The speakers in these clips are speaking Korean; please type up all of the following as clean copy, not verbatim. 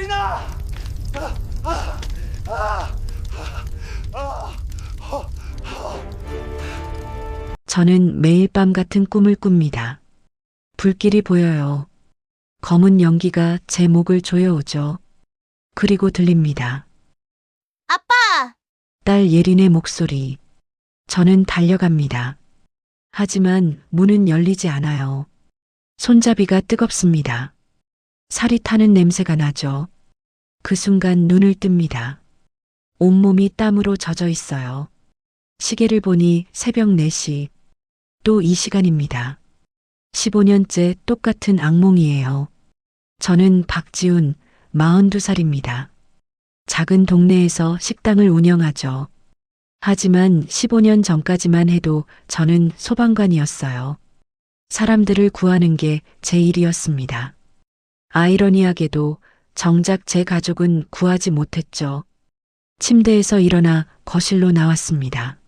예린아! 저는 매일 밤 같은 꿈을 꿉니다. 불길이 보여요. 검은 연기가 제 목을 조여오죠. 그리고 들립니다. 아빠! 딸 예린의 목소리. 저는 달려갑니다. 하지만 문은 열리지 않아요. 손잡이가 뜨겁습니다. 살이 타는 냄새가 나죠. 그 순간 눈을 뜹니다. 온몸이 땀으로 젖어 있어요. 시계를 보니 새벽 4시. 또 이 시간입니다. 15년째 똑같은 악몽이에요. 저는 박지훈, 42살입니다. 작은 동네에서 식당을 운영하죠. 하지만 15년 전까지만 해도 저는 소방관이었어요. 사람들을 구하는 게 제 일이었습니다. 아이러니하게도 정작 제 가족은 구하지 못했죠. 침대에서 일어나 거실로 나왔습니다.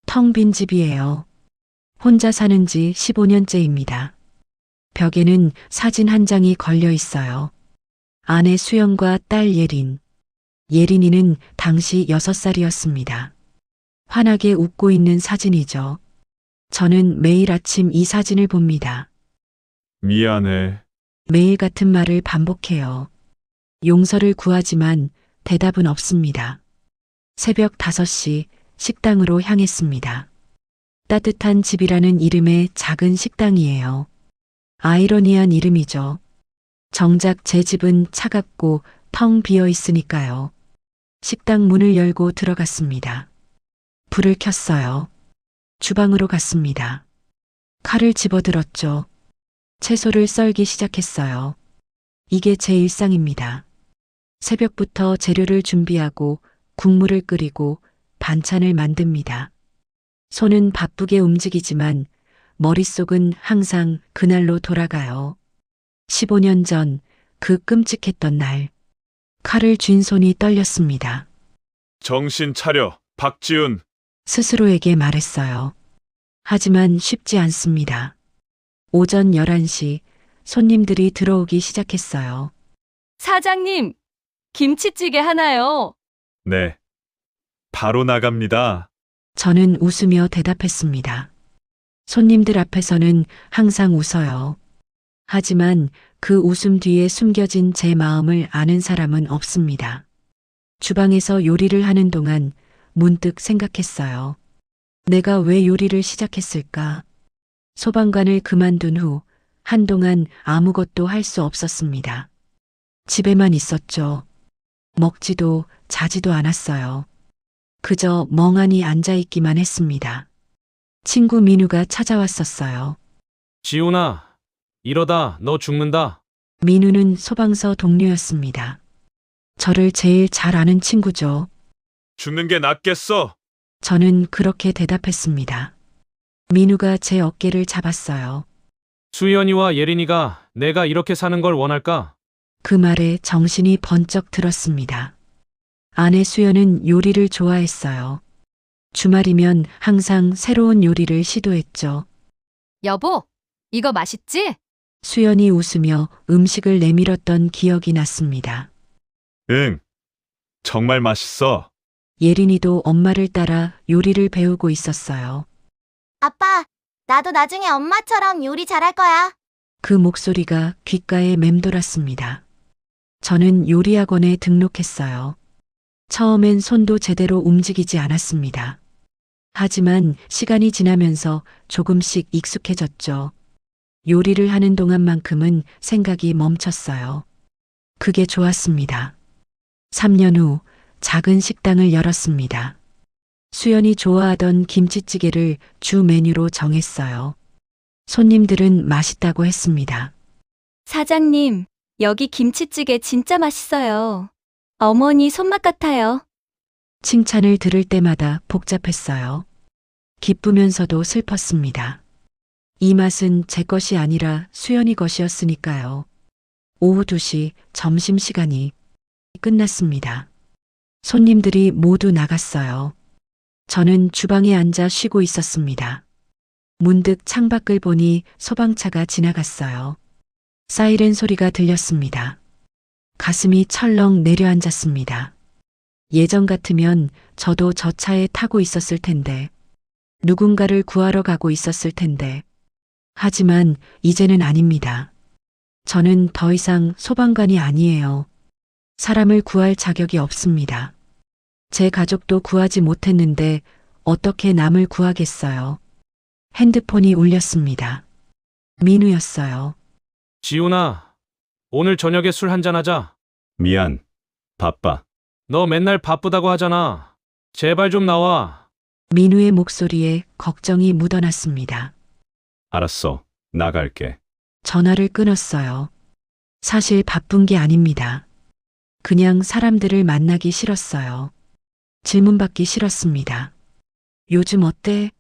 텅 빈 집이에요. 혼자 사는 지 15년째입니다. 벽에는 사진 한 장이 걸려 있어요. 아내 수영과 딸 예린. 예린이는 당시 6살이었습니다. 환하게 웃고 있는 사진이죠. 저는 매일 아침 이 사진을 봅니다. 미안해. 매일 같은 말을 반복해요. 용서를 구하지만 대답은 없습니다. 새벽 5시 식당으로 향했습니다. 따뜻한 집이라는 이름의 작은 식당이에요. 아이러니한 이름이죠. 정작 제 집은 차갑고 텅 비어 있으니까요. 식당 문을 열고 들어갔습니다. 불을 켰어요. 주방으로 갔습니다. 칼을 집어들었죠. 채소를 썰기 시작했어요. 이게 제 일상입니다. 새벽부터 재료를 준비하고 국물을 끓이고 반찬을 만듭니다. 손은 바쁘게 움직이지만 머릿속은 항상 그날로 돌아가요. 15년 전 그 끔찍했던 날. 칼을 쥔 손이 떨렸습니다. 정신 차려, 박지훈. 스스로에게 말했어요. 하지만 쉽지 않습니다. 오전 11시 손님들이 들어오기 시작했어요. 사장님, 김치찌개 하나요? 네. 바로 나갑니다. 저는 웃으며 대답했습니다. 손님들 앞에서는 항상 웃어요. 하지만 그 웃음 뒤에 숨겨진 제 마음을 아는 사람은 없습니다. 주방에서 요리를 하는 동안 문득 생각했어요. 내가 왜 요리를 시작했을까? 소방관을 그만둔 후 한동안 아무것도 할 수 없었습니다. 집에만 있었죠. 먹지도 자지도 않았어요. 그저 멍하니 앉아있기만 했습니다. 친구 민우가 찾아왔었어요. 지훈아, 이러다 너 죽는다. 민우는 소방서 동료였습니다. 저를 제일 잘 아는 친구죠. 죽는 게 낫겠어. 저는 그렇게 대답했습니다. 민우가 제 어깨를 잡았어요. 수연이와 예린이가 내가 이렇게 사는 걸 원할까? 그 말에 정신이 번쩍 들었습니다. 아내 수연은 요리를 좋아했어요. 주말이면 항상 새로운 요리를 시도했죠. 여보, 이거 맛있지? 수연이 웃으며 음식을 내밀었던 기억이 났습니다. 응. 정말 맛있어. 예린이도 엄마를 따라 요리를 배우고 있었어요. 아빠, 나도 나중에 엄마처럼 요리 잘할 거야. 그 목소리가 귓가에 맴돌았습니다. 저는 요리학원에 등록했어요. 처음엔 손도 제대로 움직이지 않았습니다. 하지만 시간이 지나면서 조금씩 익숙해졌죠. 요리를 하는 동안만큼은 생각이 멈췄어요. 그게 좋았습니다. 3년 후 작은 식당을 열었습니다. 수연이 좋아하던 김치찌개를 주 메뉴로 정했어요. 손님들은 맛있다고 했습니다. 사장님, 여기 김치찌개 진짜 맛있어요. 어머니 손맛 같아요. 칭찬을 들을 때마다 복잡했어요. 기쁘면서도 슬펐습니다. 이 맛은 제 것이 아니라 수연이 것이었으니까요. 오후 2시 점심시간이 끝났습니다. 손님들이 모두 나갔어요. 저는 주방에 앉아 쉬고 있었습니다. 문득 창밖을 보니 소방차가 지나갔어요. 사이렌 소리가 들렸습니다. 가슴이 철렁 내려앉았습니다. 예전 같으면 저도 저 차에 타고 있었을 텐데, 누군가를 구하러 가고 있었을 텐데. 하지만 이제는 아닙니다. 저는 더 이상 소방관이 아니에요. 사람을 구할 자격이 없습니다. 제 가족도 구하지 못했는데 어떻게 남을 구하겠어요? 핸드폰이 울렸습니다. 민우였어요. 지훈아, 오늘 저녁에 술 한잔하자. 미안. 바빠. 너 맨날 바쁘다고 하잖아. 제발 좀 나와. 민우의 목소리에 걱정이 묻어났습니다. 알았어. 나갈게. 전화를 끊었어요. 사실 바쁜 게 아닙니다. 그냥 사람들을 만나기 싫었어요. 질문받기 싫었습니다. 요즘 어때?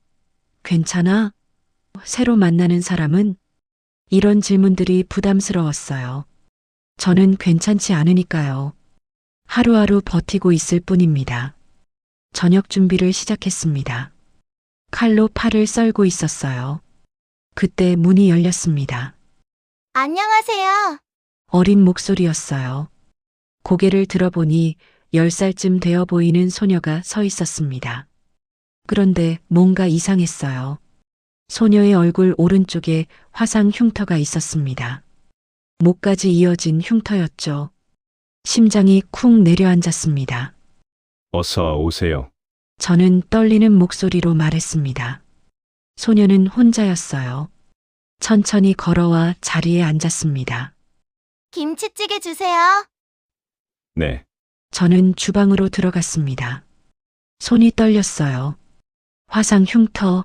괜찮아? 새로 만나는 사람은? 이런 질문들이 부담스러웠어요. 저는 괜찮지 않으니까요. 하루하루 버티고 있을 뿐입니다. 저녁 준비를 시작했습니다. 칼로 팔을 썰고 있었어요. 그때 문이 열렸습니다. 안녕하세요. 어린 목소리였어요. 고개를 들어보니 10살쯤 되어 보이는 소녀가 서 있었습니다. 그런데 뭔가 이상했어요. 소녀의 얼굴 오른쪽에 화상 흉터가 있었습니다. 목까지 이어진 흉터였죠. 심장이 쿵 내려앉았습니다. 어서 오세요. 저는 떨리는 목소리로 말했습니다. 소녀는 혼자였어요. 천천히 걸어와 자리에 앉았습니다. 김치찌개 주세요. 네. 저는 주방으로 들어갔습니다. 손이 떨렸어요. 화상 흉터.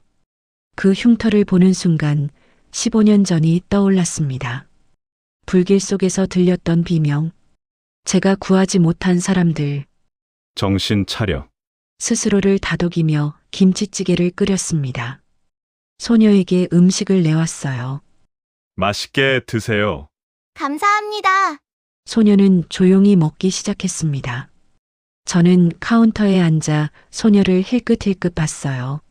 그 흉터를 보는 순간 15년 전이 떠올랐습니다. 불길 속에서 들렸던 비명. 제가 구하지 못한 사람들. 정신 차려. 스스로를 다독이며 김치찌개를 끓였습니다. 소녀에게 음식을 내왔어요. 맛있게 드세요. 감사합니다. 소녀는 조용히 먹기 시작했습니다. 저는 카운터에 앉아 소녀를 힐끗힐끗 봤어요.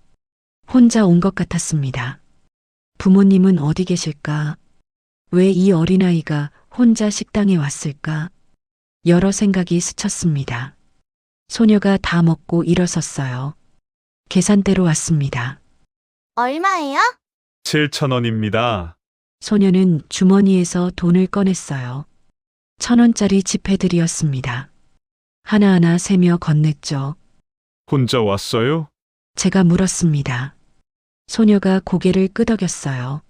혼자 온 것 같았습니다. 부모님은 어디 계실까? 왜 이 어린아이가 혼자 식당에 왔을까? 여러 생각이 스쳤습니다. 소녀가 다 먹고 일어섰어요. 계산대로 왔습니다. 얼마예요? 7,000원입니다. 소녀는 주머니에서 돈을 꺼냈어요. 1,000원짜리 지폐들이었습니다. 하나하나 세며 건넸죠. 혼자 왔어요? 제가 물었습니다. 소녀가 고개를 끄덕였어요.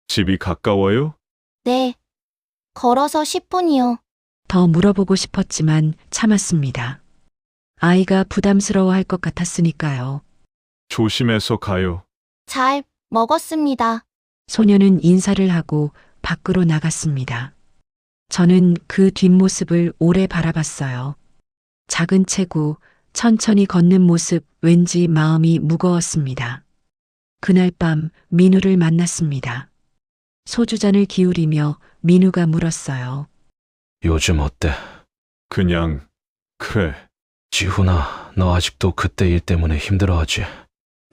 집이 가까워요? 네. 걸어서 10분이요. 더 물어보고 싶었지만 참았습니다. 아이가 부담스러워할 것 같았으니까요. 조심해서 가요. 잘 먹었습니다. 소녀는 인사를 하고 밖으로 나갔습니다. 저는 그 뒷모습을 오래 바라봤어요. 작은 체구, 천천히 걷는 모습 왠지 마음이 무거웠습니다. 그날 밤 민우를 만났습니다. 소주잔을 기울이며 민우가 물었어요. 요즘 어때? 그냥 그래. 지훈아, 너 아직도 그때 일 때문에 힘들어하지?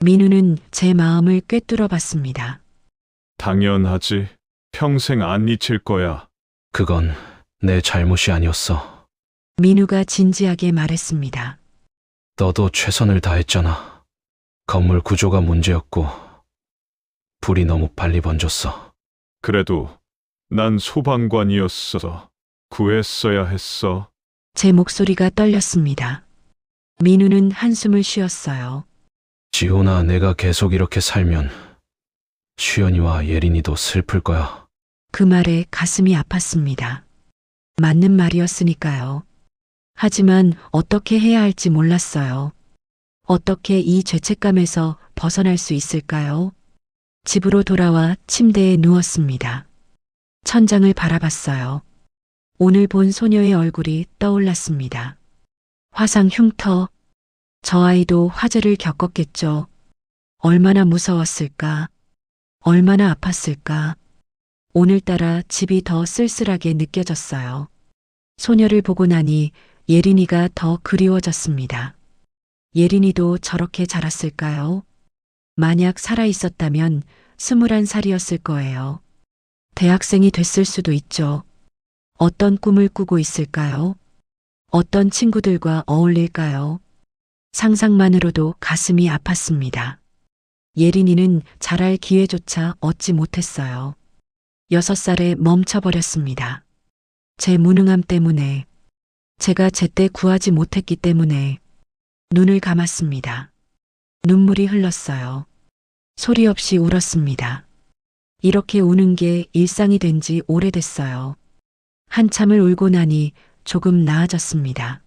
민우는 제 마음을 꿰뚫어 봤습니다. 당연하지. 평생 안 잊힐 거야. 그건 내 잘못이 아니었어. 민우가 진지하게 말했습니다. 너도 최선을 다했잖아. 건물 구조가 문제였고 불이 너무 빨리 번졌어. 그래도 난 소방관이었어. 구했어야 했어. 제 목소리가 떨렸습니다. 민우는 한숨을 쉬었어요. 지훈아, 내가 계속 이렇게 살면 수연이와 예린이도 슬플 거야. 그 말에 가슴이 아팠습니다. 맞는 말이었으니까요. 하지만 어떻게 해야 할지 몰랐어요. 어떻게 이 죄책감에서 벗어날 수 있을까요? 집으로 돌아와 침대에 누웠습니다. 천장을 바라봤어요. 오늘 본 소녀의 얼굴이 떠올랐습니다. 화상 흉터. 저 아이도 화재를 겪었겠죠. 얼마나 무서웠을까? 얼마나 아팠을까? 오늘따라 집이 더 쓸쓸하게 느껴졌어요. 소녀를 보고 나니 예린이가 더 그리워졌습니다. 예린이도 저렇게 자랐을까요? 만약 살아있었다면 21살이었을 거예요. 대학생이 됐을 수도 있죠. 어떤 꿈을 꾸고 있을까요? 어떤 친구들과 어울릴까요? 상상만으로도 가슴이 아팠습니다. 예린이는 자랄 기회조차 얻지 못했어요. 6살에 멈춰버렸습니다. 제 무능함 때문에, 제가 제때 구하지 못했기 때문에 눈을 감았습니다. 눈물이 흘렀어요. 소리 없이 울었습니다. 이렇게 우는 게 일상이 된 지 오래됐어요. 한참을 울고 나니 조금 나아졌습니다.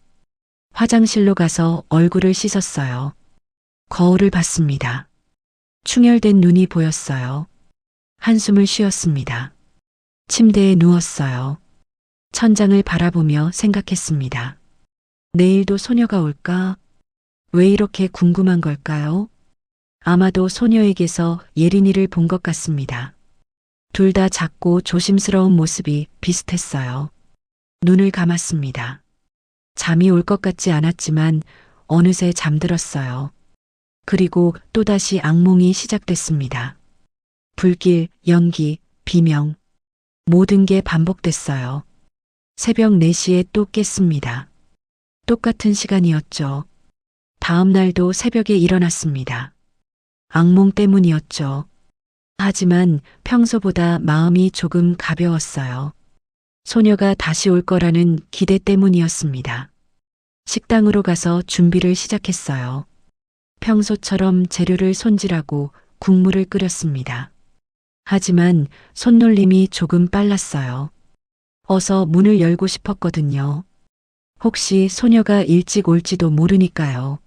화장실로 가서 얼굴을 씻었어요. 거울을 봤습니다. 충혈된 눈이 보였어요. 한숨을 쉬었습니다. 침대에 누웠어요. 천장을 바라보며 생각했습니다. 내일도 소녀가 올까? 왜 이렇게 궁금한 걸까요? 아마도 소녀에게서 예린이를 본 것 같습니다. 둘 다 작고 조심스러운 모습이 비슷했어요. 눈을 감았습니다. 잠이 올 것 같지 않았지만 어느새 잠들었어요. 그리고 또다시 악몽이 시작됐습니다. 불길, 연기, 비명. 모든 게 반복됐어요. 새벽 4시에 또 깼습니다. 똑같은 시간이었죠. 다음 날도 새벽에 일어났습니다. 악몽 때문이었죠. 하지만 평소보다 마음이 조금 가벼웠어요. 소녀가 다시 올 거라는 기대 때문이었습니다. 식당으로 가서 준비를 시작했어요. 평소처럼 재료를 손질하고 국물을 끓였습니다. 하지만 손놀림이 조금 빨랐어요. 어서 문을 열고 싶었거든요. 혹시 소녀가 일찍 올지도 모르니까요.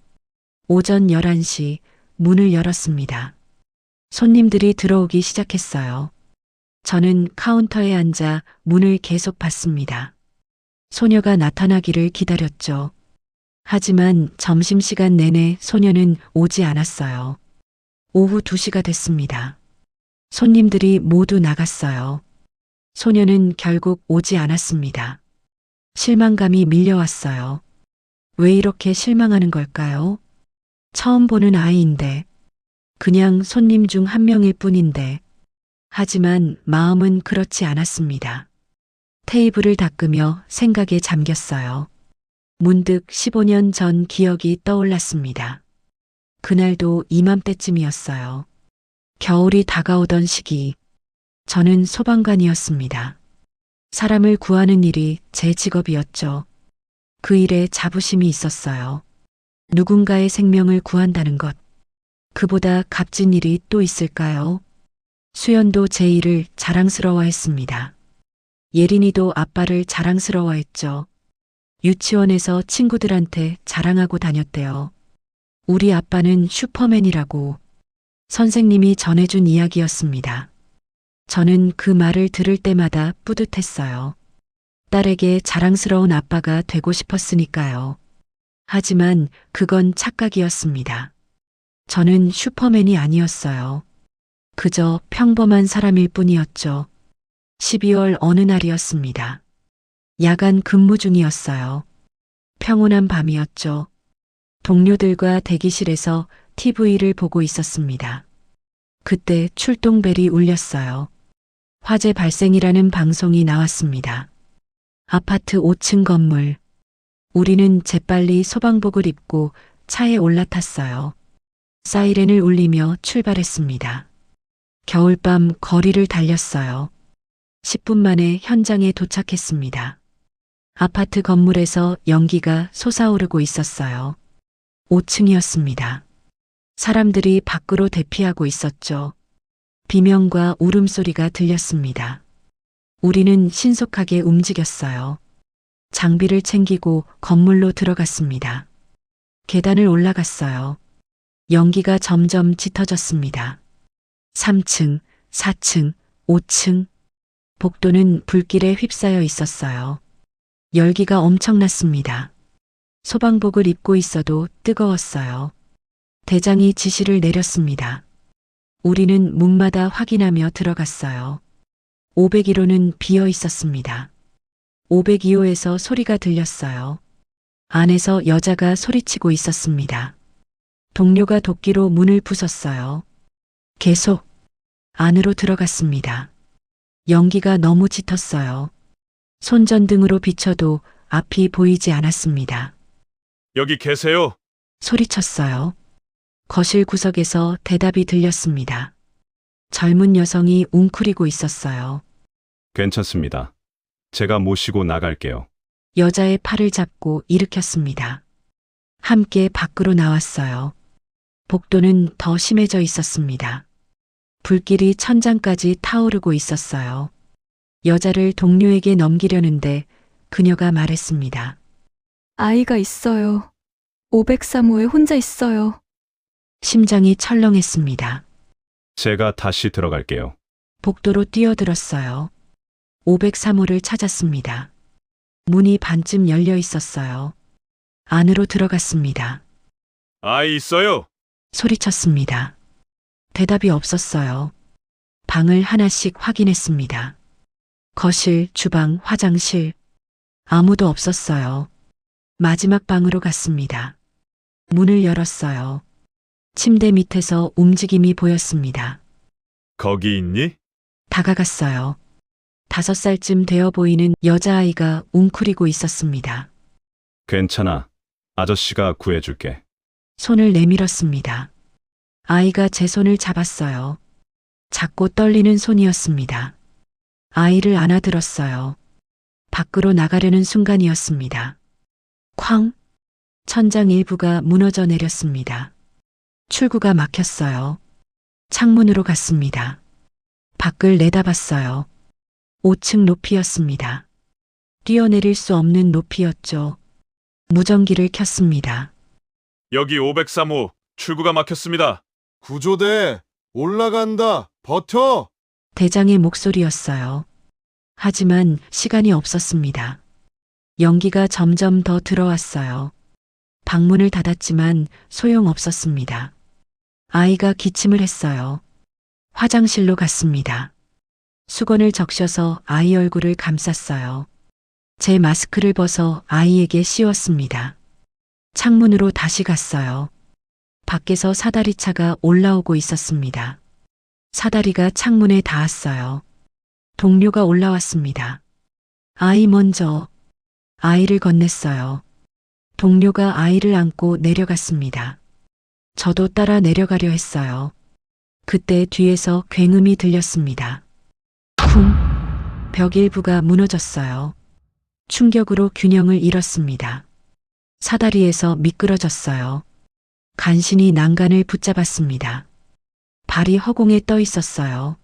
오전 11시 문을 열었습니다. 손님들이 들어오기 시작했어요. 저는 카운터에 앉아 문을 계속 봤습니다. 소녀가 나타나기를 기다렸죠. 하지만 점심시간 내내 소녀는 오지 않았어요. 오후 2시가 됐습니다. 손님들이 모두 나갔어요. 소녀는 결국 오지 않았습니다. 실망감이 밀려왔어요. 왜 이렇게 실망하는 걸까요? 처음 보는 아이인데, 그냥 손님 중 한 명일 뿐인데, 하지만 마음은 그렇지 않았습니다. 테이블을 닦으며 생각에 잠겼어요. 문득 15년 전 기억이 떠올랐습니다. 그날도 이맘때쯤이었어요. 겨울이 다가오던 시기, 저는 소방관이었습니다. 사람을 구하는 일이 제 직업이었죠. 그 일에 자부심이 있었어요. 누군가의 생명을 구한다는 것. 그보다 값진 일이 또 있을까요? 수연도 제 일을 자랑스러워했습니다. 예린이도 아빠를 자랑스러워했죠. 유치원에서 친구들한테 자랑하고 다녔대요. 우리 아빠는 슈퍼맨이라고. 선생님이 전해준 이야기였습니다. 저는 그 말을 들을 때마다 뿌듯했어요. 딸에게 자랑스러운 아빠가 되고 싶었으니까요. 하지만 그건 착각이었습니다. 저는 슈퍼맨이 아니었어요. 그저 평범한 사람일 뿐이었죠. 12월 어느 날이었습니다. 야간 근무 중이었어요. 평온한 밤이었죠. 동료들과 대기실에서 TV를 보고 있었습니다. 그때 출동벨이 울렸어요. 화재 발생이라는 방송이 나왔습니다. 아파트 5층 건물. 우리는 재빨리 소방복을 입고 차에 올라탔어요. 사이렌을 울리며 출발했습니다. 겨울밤 거리를 달렸어요. 10분 만에 현장에 도착했습니다. 아파트 건물에서 연기가 솟아오르고 있었어요. 5층이었습니다. 사람들이 밖으로 대피하고 있었죠. 비명과 울음소리가 들렸습니다. 우리는 신속하게 움직였어요. 장비를 챙기고 건물로 들어갔습니다. 계단을 올라갔어요. 연기가 점점 짙어졌습니다. 3층, 4층, 5층. 복도는 불길에 휩싸여 있었어요. 열기가 엄청났습니다. 소방복을 입고 있어도 뜨거웠어요. 대장이 지시를 내렸습니다. 우리는 문마다 확인하며 들어갔어요. 501호는 비어 있었습니다. 502호에서 소리가 들렸어요. 안에서 여자가 소리치고 있었습니다. 동료가 도끼로 문을 부쉈어요. 계속 안으로 들어갔습니다. 연기가 너무 짙었어요. 손전등으로 비춰도 앞이 보이지 않았습니다. 여기 계세요. 소리쳤어요. 거실 구석에서 대답이 들렸습니다. 젊은 여성이 웅크리고 있었어요. 괜찮습니다. 제가 모시고 나갈게요. 여자의 팔을 잡고 일으켰습니다. 함께 밖으로 나왔어요. 복도는 더 심해져 있었습니다. 불길이 천장까지 타오르고 있었어요. 여자를 동료에게 넘기려는데 그녀가 말했습니다. 아이가 있어요. 503호에 혼자 있어요. 심장이 철렁했습니다. 제가 다시 들어갈게요. 복도로 뛰어들었어요. 503호를 찾았습니다. 문이 반쯤 열려 있었어요. 안으로 들어갔습니다. 아이 있어요. 소리쳤습니다. 대답이 없었어요. 방을 하나씩 확인했습니다. 거실, 주방, 화장실. 아무도 없었어요. 마지막 방으로 갔습니다. 문을 열었어요. 침대 밑에서 움직임이 보였습니다. 거기 있니? 다가갔어요. 5살쯤 되어 보이는 여자아이가 웅크리고 있었습니다. 괜찮아. 아저씨가 구해줄게. 손을 내밀었습니다. 아이가 제 손을 잡았어요. 작고 떨리는 손이었습니다. 아이를 안아들었어요. 밖으로 나가려는 순간이었습니다. 쾅! 천장 일부가 무너져 내렸습니다. 출구가 막혔어요. 창문으로 갔습니다. 밖을 내다봤어요. 5층 높이였습니다. 뛰어내릴 수 없는 높이였죠. 무전기를 켰습니다. 여기 503호 출구가 막혔습니다. 구조대, 올라간다. 버텨! 대장의 목소리였어요. 하지만 시간이 없었습니다. 연기가 점점 더 들어왔어요. 방문을 닫았지만 소용없었습니다. 아이가 기침을 했어요. 화장실로 갔습니다. 수건을 적셔서 아이 얼굴을 감쌌어요. 제 마스크를 벗어 아이에게 씌웠습니다. 창문으로 다시 갔어요. 밖에서 사다리차가 올라오고 있었습니다. 사다리가 창문에 닿았어요. 동료가 올라왔습니다. 아이 먼저. 아이를 건넸어요. 동료가 아이를 안고 내려갔습니다. 저도 따라 내려가려 했어요. 그때 뒤에서 굉음이 들렸습니다. 쿵! 벽 일부가 무너졌어요. 충격으로 균형을 잃었습니다. 사다리에서 미끄러졌어요. 간신히 난간을 붙잡았습니다. 발이 허공에 떠 있었어요.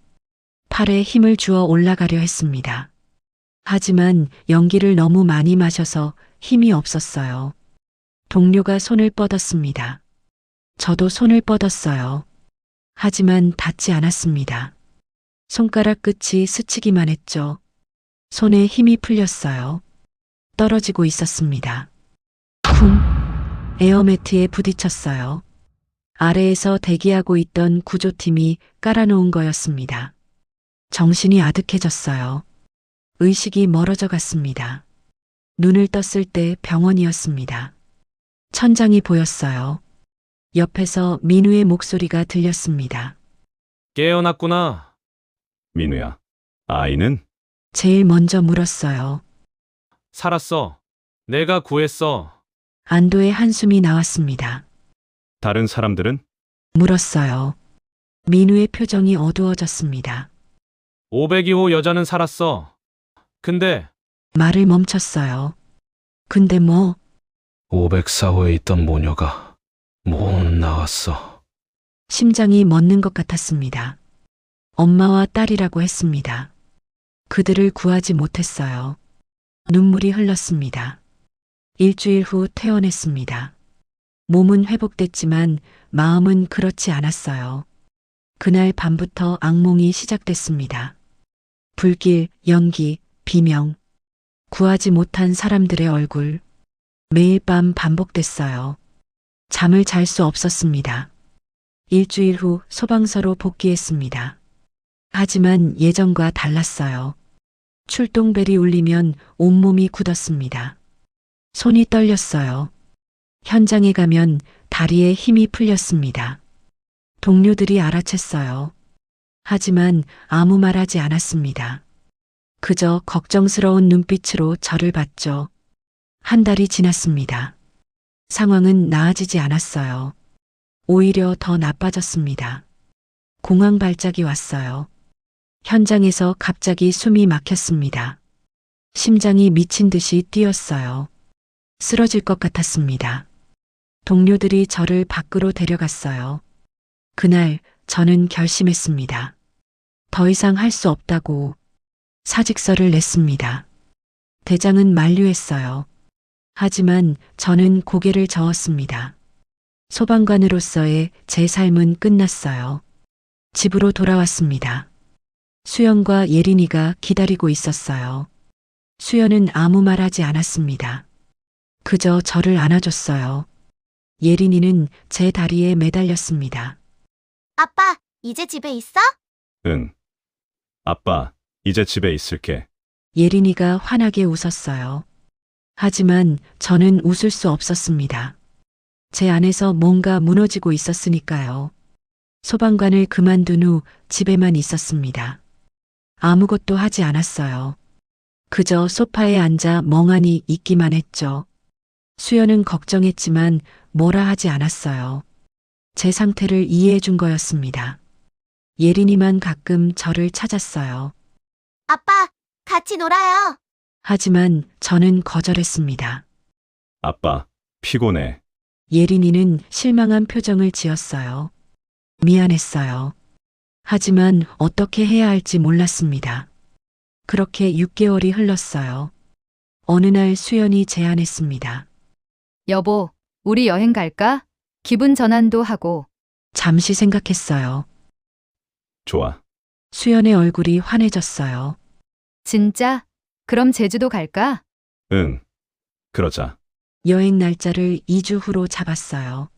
팔에 힘을 주어 올라가려 했습니다. 하지만 연기를 너무 많이 마셔서 힘이 없었어요. 동료가 손을 뻗었습니다. 저도 손을 뻗었어요. 하지만 닿지 않았습니다. 손가락 끝이 스치기만 했죠. 손에 힘이 풀렸어요. 떨어지고 있었습니다. 쿵! 에어매트에 부딪혔어요. 아래에서 대기하고 있던 구조팀이 깔아놓은 거였습니다. 정신이 아득해졌어요. 의식이 멀어져 갔습니다. 눈을 떴을 때 병원이었습니다. 천장이 보였어요. 옆에서 민우의 목소리가 들렸습니다. 깨어났구나. 민우야, 아이는? 제일 먼저 물었어요. 살았어. 내가 구했어. 안도의 한숨이 나왔습니다. 다른 사람들은? 물었어요. 민우의 표정이 어두워졌습니다. 502호 여자는 살았어. 근데 말을 멈췄어요. 근데 뭐? 504호에 있던 모녀가 못 나왔어. 심장이 멎는 것 같았습니다. 엄마와 딸이라고 했습니다. 그들을 구하지 못했어요. 눈물이 흘렀습니다. 일주일 후 퇴원했습니다. 몸은 회복됐지만 마음은 그렇지 않았어요. 그날 밤부터 악몽이 시작됐습니다. 불길, 연기, 비명, 구하지 못한 사람들의 얼굴. 매일 밤 반복됐어요. 잠을 잘 수 없었습니다. 일주일 후 소방서로 복귀했습니다. 하지만 예전과 달랐어요. 출동벨이 울리면 온몸이 굳었습니다. 손이 떨렸어요. 현장에 가면 다리에 힘이 풀렸습니다. 동료들이 알아챘어요. 하지만 아무 말 하지 않았습니다. 그저 걱정스러운 눈빛으로 저를 봤죠. 한 달이 지났습니다. 상황은 나아지지 않았어요. 오히려 더 나빠졌습니다. 공황 발작이 왔어요. 현장에서 갑자기 숨이 막혔습니다. 심장이 미친 듯이 뛰었어요. 쓰러질 것 같았습니다. 동료들이 저를 밖으로 데려갔어요. 그날 저는 결심했습니다. 더 이상 할 수 없다고 사직서를 냈습니다. 대장은 만류했어요. 하지만 저는 고개를 저었습니다. 소방관으로서의 제 삶은 끝났어요. 집으로 돌아왔습니다. 수연과 예린이가 기다리고 있었어요. 수연은 아무 말 하지 않았습니다. 그저 저를 안아줬어요. 예린이는 제 다리에 매달렸습니다. 아빠, 이제 집에 있어? 응. 아빠, 이제 집에 있을게. 예린이가 환하게 웃었어요. 하지만 저는 웃을 수 없었습니다. 제 안에서 뭔가 무너지고 있었으니까요. 소방관을 그만둔 후 집에만 있었습니다. 아무것도 하지 않았어요. 그저 소파에 앉아 멍하니 있기만 했죠. 수연은 걱정했지만 뭐라 하지 않았어요. 제 상태를 이해해 준 거였습니다. 예린이만 가끔 저를 찾았어요. 아빠, 같이 놀아요. 하지만 저는 거절했습니다. 아빠, 피곤해. 예린이는 실망한 표정을 지었어요. 미안했어요. 하지만 어떻게 해야 할지 몰랐습니다. 그렇게 6개월이 흘렀어요. 어느 날 수연이 제안했습니다. 여보, 우리 여행 갈까? 기분 전환도 하고. 잠시 생각했어요. 좋아. 수연의 얼굴이 환해졌어요. 진짜? 그럼 제주도 갈까? 응. 그러자. 여행 날짜를 2주 후로 잡았어요.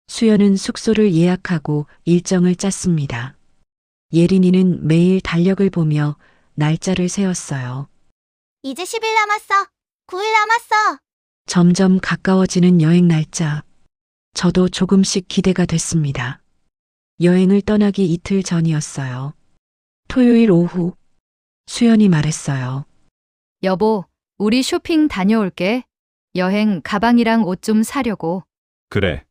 수연은 숙소를 예약하고 일정을 짰습니다. 예린이는 매일 달력을 보며 날짜를 세웠어요. 이제 10일 남았어. 9일 남았어. 점점 가까워지는 여행 날짜. 저도 조금씩 기대가 됐습니다. 여행을 떠나기 이틀 전이었어요. 토요일 오후, 수연이 말했어요. 여보, 우리 쇼핑 다녀올게. 여행 가방이랑 옷 좀 사려고. 그래.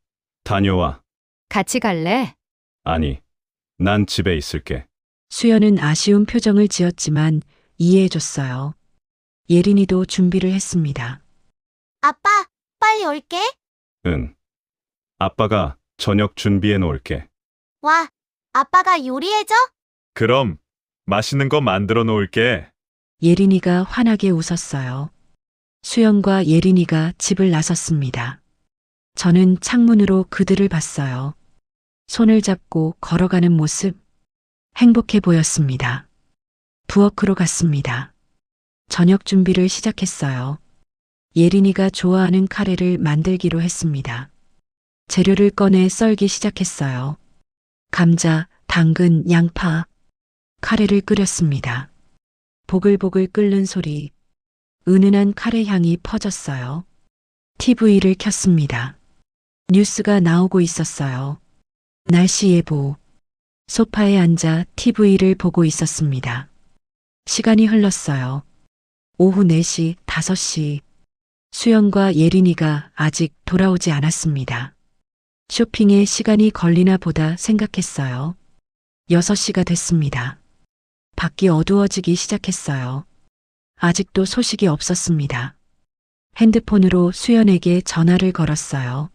다녀와. 같이 갈래? 아니. 난 집에 있을게. 수연은 아쉬운 표정을 지었지만 이해해줬어요. 예린이도 준비를 했습니다. 아빠, 빨리 올게. 응. 아빠가 저녁 준비해 놓을게. 와, 아빠가 요리해줘? 그럼 맛있는 거 만들어 놓을게. 예린이가 환하게 웃었어요. 수연과 예린이가 집을 나섰습니다. 저는 창문으로 그들을 봤어요. 손을 잡고 걸어가는 모습, 행복해 보였습니다. 부엌으로 갔습니다. 저녁 준비를 시작했어요. 예린이가 좋아하는 카레를 만들기로 했습니다. 재료를 꺼내 썰기 시작했어요. 감자, 당근, 양파, 카레를 끓였습니다. 보글보글 끓는 소리, 은은한 카레 향이 퍼졌어요. TV를 켰습니다. 뉴스가 나오고 있었어요. 날씨 예보. 소파에 앉아 TV를 보고 있었습니다. 시간이 흘렀어요. 오후 4시, 5시. 수연과 예린이가 아직 돌아오지 않았습니다. 쇼핑에 시간이 걸리나 보다 생각했어요. 6시가 됐습니다. 밖이 어두워지기 시작했어요. 아직도 소식이 없었습니다. 핸드폰으로 수연에게 전화를 걸었어요.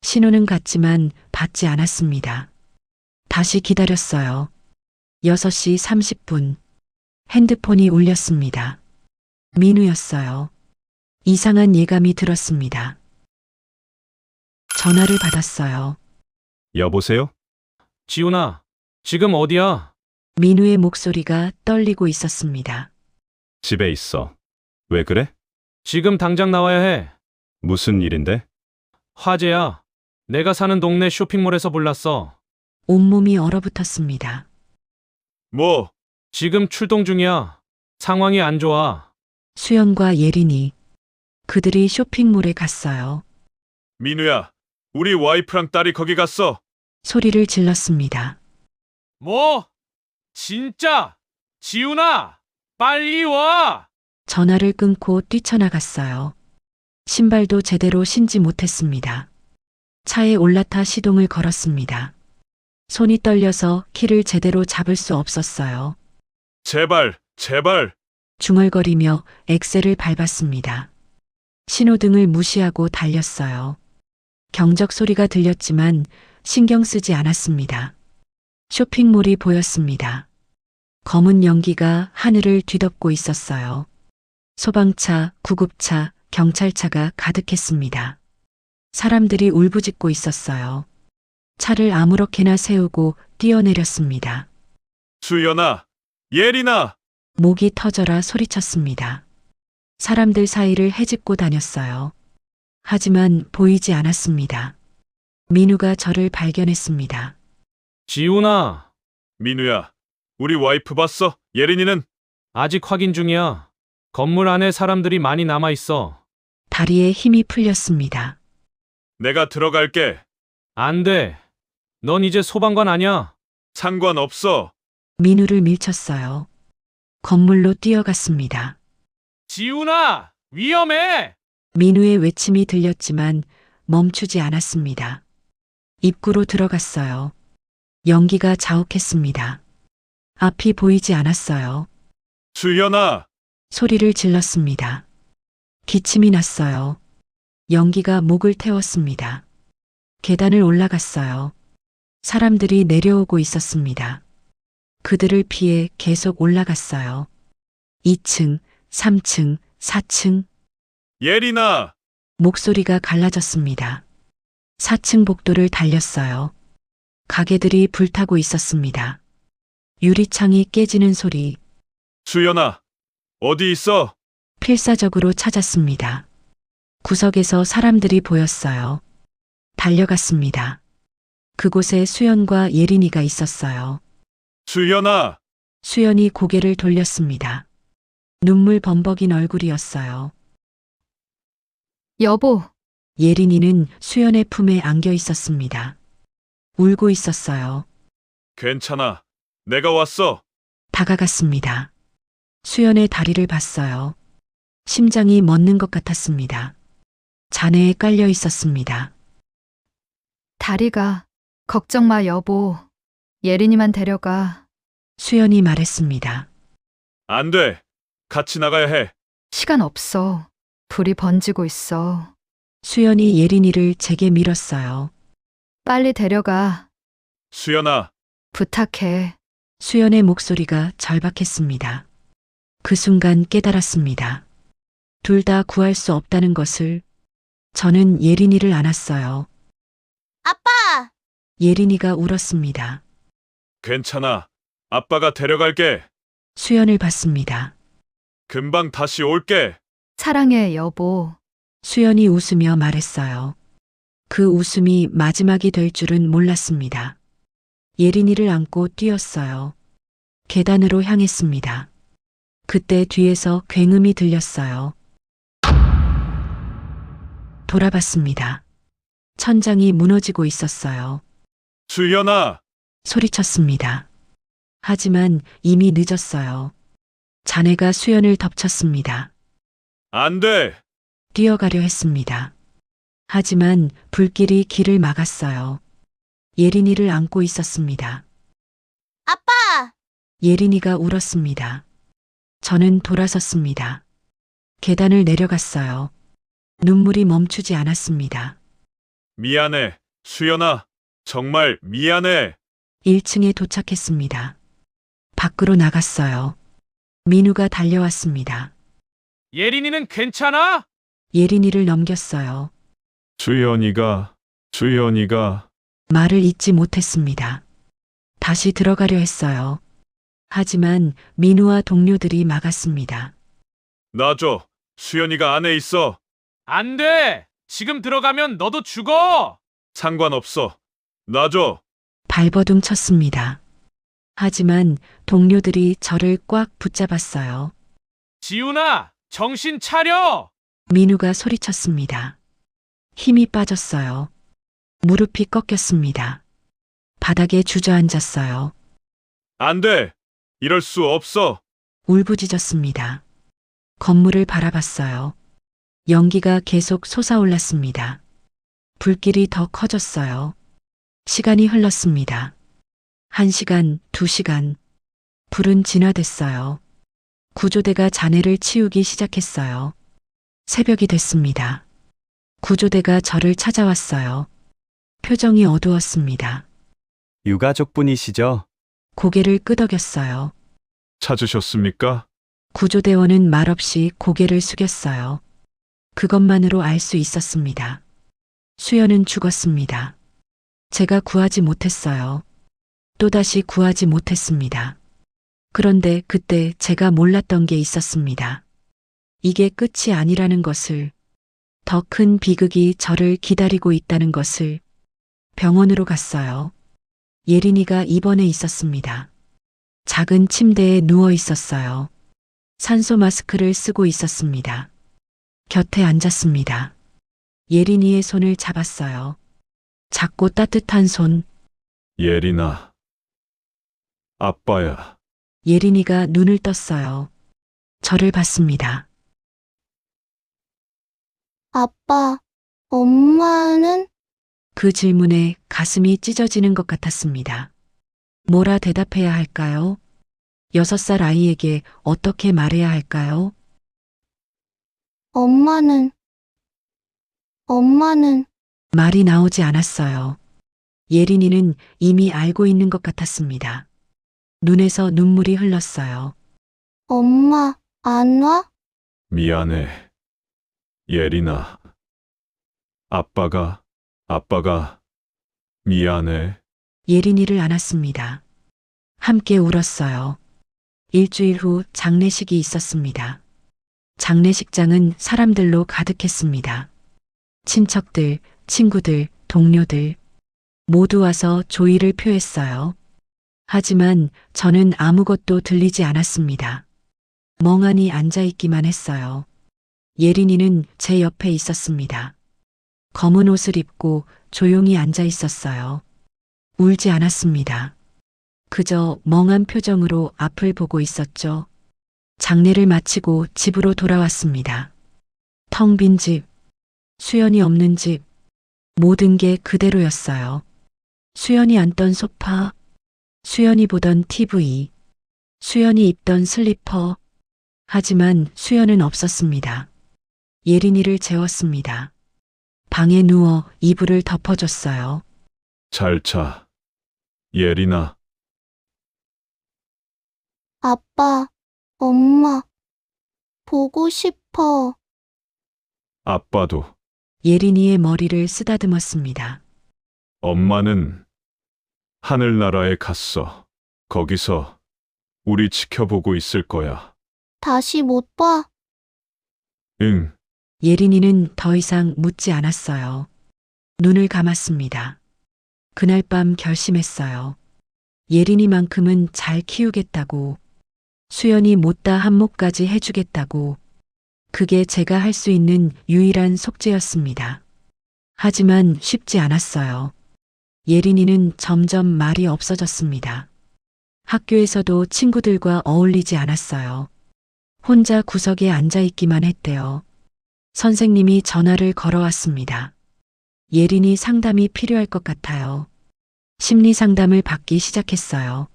신호는 갔지만 받지 않았습니다. 다시 기다렸어요. 6시 30분. 핸드폰이 울렸습니다. 민우였어요. 이상한 예감이 들었습니다. 전화를 받았어요. 여보세요? 지훈아, 지금 어디야? 민우의 목소리가 떨리고 있었습니다. 집에 있어. 왜 그래? 지금 당장 나와야 해. 무슨 일인데? 화재야. 내가 사는 동네 쇼핑몰에서 불났어. 온몸이 얼어붙었습니다. 뭐, 지금 출동 중이야. 상황이 안 좋아. 수연과 예린이. 그들이 쇼핑몰에 갔어요. 민우야, 우리 와이프랑 딸이 거기 갔어. 소리를 질렀습니다. 뭐? 진짜? 지훈아, 빨리 와! 전화를 끊고 뛰쳐나갔어요. 신발도 제대로 신지 못했습니다. 차에 올라타 시동을 걸었습니다. 손이 떨려서 키를 제대로 잡을 수 없었어요. 제발, 제발. 중얼거리며 엑셀을 밟았습니다. 신호등을 무시하고 달렸어요. 경적 소리가 들렸지만 신경 쓰지 않았습니다. 쇼핑몰이 보였습니다. 검은 연기가 하늘을 뒤덮고 있었어요. 소방차, 구급차, 경찰차가 가득했습니다. 사람들이 울부짖고 있었어요. 차를 아무렇게나 세우고 뛰어내렸습니다. 수연아, 예린아. 목이 터져라 소리쳤습니다. 사람들 사이를 헤집고 다녔어요. 하지만 보이지 않았습니다. 민우가 저를 발견했습니다. 지훈아, 민우야, 우리 와이프 봤어? 예린이는? 아직 확인 중이야. 건물 안에 사람들이 많이 남아 있어. 다리에 힘이 풀렸습니다. 내가 들어갈게. 안 돼. 넌 이제 소방관 아니야. 상관없어. 민우를 밀쳤어요. 건물로 뛰어갔습니다. 지훈아, 위험해! 민우의 외침이 들렸지만 멈추지 않았습니다. 입구로 들어갔어요. 연기가 자욱했습니다. 앞이 보이지 않았어요. 수연아. 소리를 질렀습니다. 기침이 났어요. 연기가 목을 태웠습니다. 계단을 올라갔어요. 사람들이 내려오고 있었습니다. 그들을 피해 계속 올라갔어요. 2층, 3층, 4층. 예린아. 목소리가 갈라졌습니다. 4층 복도를 달렸어요. 가게들이 불타고 있었습니다. 유리창이 깨지는 소리, 수연아. 어디 있어? 필사적으로 찾았습니다. 구석에서 사람들이 보였어요. 달려갔습니다. 그곳에 수연과 예린이가 있었어요. 수연아. 수연이 고개를 돌렸습니다. 눈물 범벅인 얼굴이었어요. 여보, 예린이는 수연의 품에 안겨 있었습니다. 울고 있었어요. 괜찮아. 내가 왔어. 다가갔습니다. 수연의 다리를 봤어요. 심장이 멎는 것 같았습니다. 잔해에 깔려 있었습니다. 다리가. 걱정 마, 여보. 예린이만 데려가. 수연이 말했습니다. 안 돼. 같이 나가야 해. 시간 없어. 불이 번지고 있어. 수연이 예린이를 제게 밀었어요. 빨리 데려가. 수연아. 부탁해. 수연의 목소리가 절박했습니다. 그 순간 깨달았습니다. 둘 다 구할 수 없다는 것을. 저는 예린이를 안았어요. 아빠! 예린이가 울었습니다. 괜찮아. 아빠가 데려갈게. 수연을 봤습니다. 금방 다시 올게. 사랑해, 여보. 수연이 웃으며 말했어요. 그 웃음이 마지막이 될 줄은 몰랐습니다. 예린이를 안고 뛰었어요. 계단으로 향했습니다. 그때 뒤에서 굉음이 들렸어요. 돌아봤습니다. 천장이 무너지고 있었어요. 수연아. 소리쳤습니다. 하지만 이미 늦었어요. 자네가 수연을 덮쳤습니다. 안 돼. 뛰어가려 했습니다. 하지만 불길이 길을 막았어요. 예린이를 안고 있었습니다. 아빠! 예린이가 울었습니다. 저는 돌아섰습니다. 계단을 내려갔어요. 눈물이 멈추지 않았습니다. 미안해. 수연아. 정말 미안해. 1층에 도착했습니다. 밖으로 나갔어요. 민우가 달려왔습니다. 예린이는 괜찮아? 예린이를 넘겼어요. 수연이가 말을 잇지 못했습니다. 다시 들어가려 했어요. 하지만 민우와 동료들이 막았습니다. 놔줘. 수연이가 안에 있어. 안 돼! 지금 들어가면 너도 죽어! 상관없어. 놔줘. 발버둥 쳤습니다. 하지만 동료들이 저를 꽉 붙잡았어요. 지훈아, 정신 차려! 민우가 소리쳤습니다. 힘이 빠졌어요. 무릎이 꺾였습니다. 바닥에 주저앉았어요. 안 돼. 이럴 수 없어. 울부짖었습니다. 건물을 바라봤어요. 연기가 계속 솟아올랐습니다. 불길이 더 커졌어요. 시간이 흘렀습니다. 1시간, 2시간. 불은 진화됐어요. 구조대가 잔해를 치우기 시작했어요. 새벽이 됐습니다. 구조대가 저를 찾아왔어요. 표정이 어두웠습니다. 유가족분이시죠? 고개를 끄덕였어요. 찾으셨습니까? 구조대원은 말없이 고개를 숙였어요. 그것만으로 알 수 있었습니다. 수연은 죽었습니다. 제가 구하지 못했어요. 또다시 구하지 못했습니다. 그런데 그때 제가 몰랐던 게 있었습니다. 이게 끝이 아니라는 것을, 더 큰 비극이 저를 기다리고 있다는 것을. 병원으로 갔어요. 예린이가 입원해 있었습니다. 작은 침대에 누워 있었어요. 산소 마스크를 쓰고 있었습니다. 곁에 앉았습니다. 예린이의 손을 잡았어요. 작고 따뜻한 손. 예린아. 아빠야. 예린이가 눈을 떴어요. 저를 봤습니다. 아빠, 엄마는? 그 질문에 가슴이 찢어지는 것 같았습니다. 뭐라 대답해야 할까요? 6살 아이에게 어떻게 말해야 할까요? 엄마는 말이 나오지 않았어요. 예린이는 이미 알고 있는 것 같았습니다. 눈에서 눈물이 흘렀어요. 엄마 안 와? 미안해. 예린아. 아빠가 미안해. 예린이를 안았습니다. 함께 울었어요. 일주일 후 장례식이 있었습니다. 장례식장은 사람들로 가득했습니다. 친척들, 친구들, 동료들 모두 와서 조의를 표했어요. 하지만 저는 아무것도 들리지 않았습니다. 멍하니 앉아있기만 했어요. 예린이는 제 옆에 있었습니다. 검은 옷을 입고 조용히 앉아 있었어요. 울지 않았습니다. 그저 멍한 표정으로 앞을 보고 있었죠. 장례를 마치고 집으로 돌아왔습니다. 텅 빈 집, 수연이 없는 집, 모든 게 그대로였어요. 수연이 앉던 소파, 수연이 보던 TV, 수연이 입던 슬리퍼. 하지만 수연은 없었습니다. 예린이를 재웠습니다. 방에 누워 이불을 덮어줬어요. 잘 자. 예린아. 아빠, 엄마 보고 싶어. 아빠도. 예린이의 머리를 쓰다듬었습니다. 엄마는 하늘나라에 갔어. 거기서 우리 지켜보고 있을 거야. 다시 못 봐. 응. 예린이는 더 이상 묻지 않았어요. 눈을 감았습니다. 그날 밤 결심했어요. 예린이만큼은 잘 키우겠다고, 수연이 못다 한몫까지 해주겠다고. 그게 제가 할 수 있는 유일한 속죄였습니다. 하지만 쉽지 않았어요. 예린이는 점점 말이 없어졌습니다. 학교에서도 친구들과 어울리지 않았어요. 혼자 구석에 앉아있기만 했대요. 선생님이 전화를 걸어왔습니다. 예린이 상담이 필요할 것 같아요. 심리 상담을 받기 시작했어요.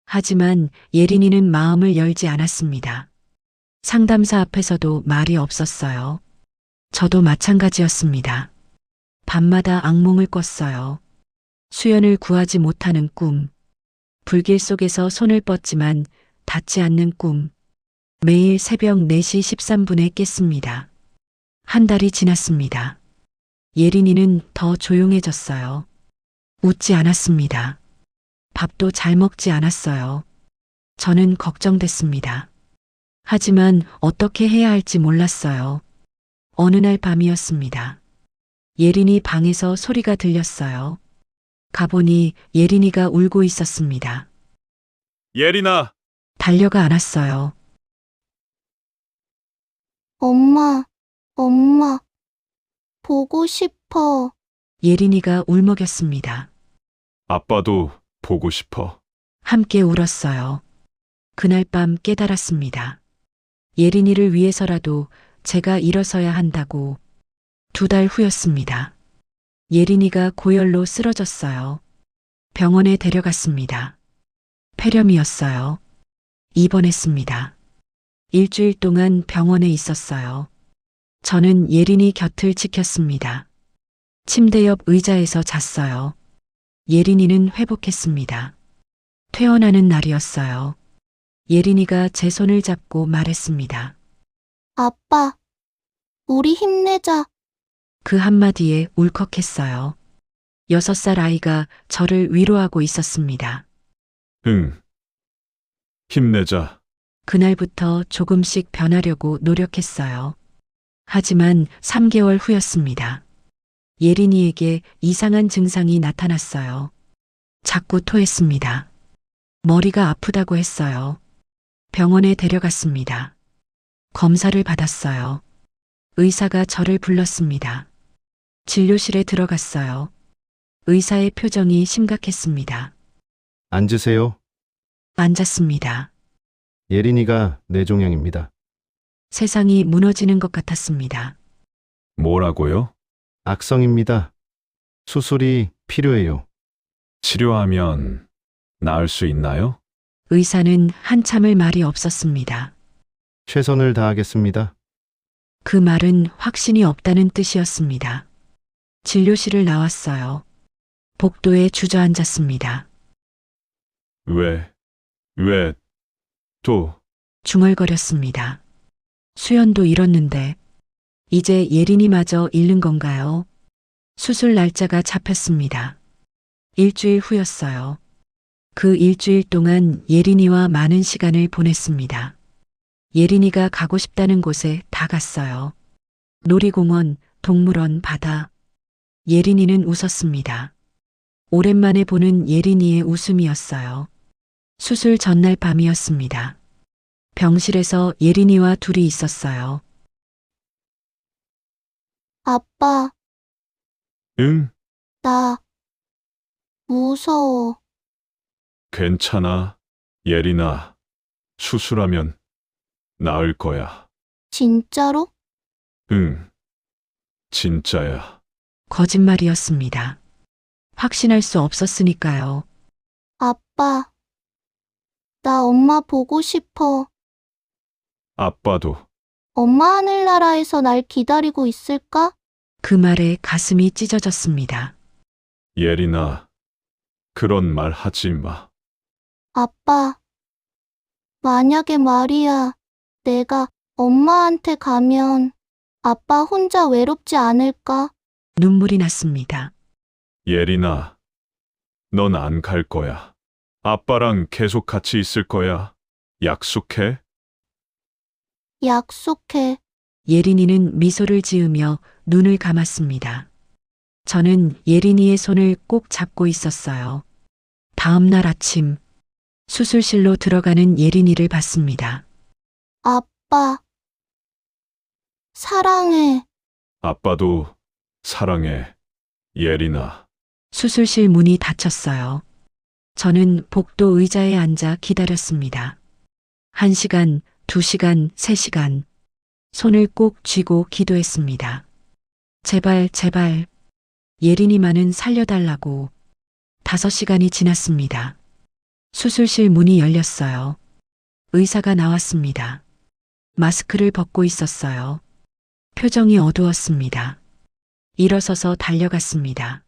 하지만 예린이는 마음을 열지 않았습니다. 상담사 앞에서도 말이 없었어요. 저도 마찬가지였습니다. 밤마다 악몽을 꿨어요. 수연을 구하지 못하는 꿈. 불길 속에서 손을 뻗지만 닿지 않는 꿈. 매일 새벽 4시 13분에 깼습니다. 한 달이 지났습니다. 예린이는 더 조용해졌어요. 웃지 않았습니다. 밥도 잘 먹지 않았어요. 저는 걱정됐습니다. 하지만 어떻게 해야 할지 몰랐어요. 어느 날 밤이었습니다. 예린이 방에서 소리가 들렸어요. 가보니 예린이가 울고 있었습니다. 예린아. 달려가 안았어요. 엄마 보고 싶어. 예린이가 울먹였습니다. 아빠도 보고 싶어. 함께 울었어요. 그날 밤 깨달았습니다. 예린이를 위해서라도 제가 일어서야 한다고. 2달 후였습니다. 예린이가 고열로 쓰러졌어요. 병원에 데려갔습니다. 폐렴이었어요. 입원했습니다. 일주일 동안 병원에 있었어요. 저는 예린이 곁을 지켰습니다. 침대 옆 의자에서 잤어요. 예린이는 회복했습니다. 퇴원하는 날이었어요. 예린이가 제 손을 잡고 말했습니다. 아빠, 우리 힘내자. 그 한마디에 울컥했어요. 6살 아이가 저를 위로하고 있었습니다. 응. 힘내자. 그날부터 조금씩 변하려고 노력했어요. 하지만 3개월 후였습니다. 예린이에게 이상한 증상이 나타났어요. 자꾸 토했습니다. 머리가 아프다고 했어요. 병원에 데려갔습니다. 검사를 받았어요. 의사가 저를 불렀습니다. 진료실에 들어갔어요. 의사의 표정이 심각했습니다. 앉으세요. 앉았습니다. 예린이가 뇌종양입니다. 세상이 무너지는 것 같았습니다. 뭐라고요? 악성입니다. 수술이 필요해요. 치료하면 나을 수 있나요? 의사는 한참을 말이 없었습니다. 최선을 다하겠습니다. 그 말은 확신이 없다는 뜻이었습니다. 진료실을 나왔어요. 복도에 주저앉았습니다. 왜, 또, 중얼거렸습니다. 수연도 잃었는데 이제 예린이마저 잃는 건가요? 수술 날짜가 잡혔습니다. 일주일 후였어요. 그 일주일 동안 예린이와 많은 시간을 보냈습니다. 예린이가 가고 싶다는 곳에 다 갔어요. 놀이공원, 동물원, 바다. 예린이는 웃었습니다. 오랜만에 보는 예린이의 웃음이었어요. 수술 전날 밤이었습니다. 병실에서 예린이와 둘이 있었어요. 아빠, 응, 나 무서워. 괜찮아. 예린아, 수술하면 나을 거야. 진짜로? 응, 진짜야. 거짓말이었습니다. 확신할 수 없었으니까요. 아빠, 나 엄마 보고 싶어. 아빠도. 엄마 하늘나라에서 날 기다리고 있을까? 그 말에 가슴이 찢어졌습니다. 예린아, 그런 말 하지 마. 아빠, 만약에 말이야, 내가 엄마한테 가면 아빠 혼자 외롭지 않을까? 눈물이 났습니다. 예린아, 넌 안 갈 거야. 아빠랑 계속 같이 있을 거야. 약속해? 약속해. 예린이는 미소를 지으며 눈을 감았습니다. 저는 예린이의 손을 꼭 잡고 있었어요. 다음 날 아침, 수술실로 들어가는 예린이를 봤습니다. 아빠, 사랑해. 아빠도 사랑해. 예린아. 수술실 문이 닫혔어요. 저는 복도 의자에 앉아 기다렸습니다. 1시간, 2시간, 3시간. 손을 꼭 쥐고 기도했습니다. 제발, 제발. 예린이만은 살려달라고. 5시간이 지났습니다. 수술실 문이 열렸어요. 의사가 나왔습니다. 마스크를 벗고 있었어요. 표정이 어두웠습니다. 일어서서 달려갔습니다.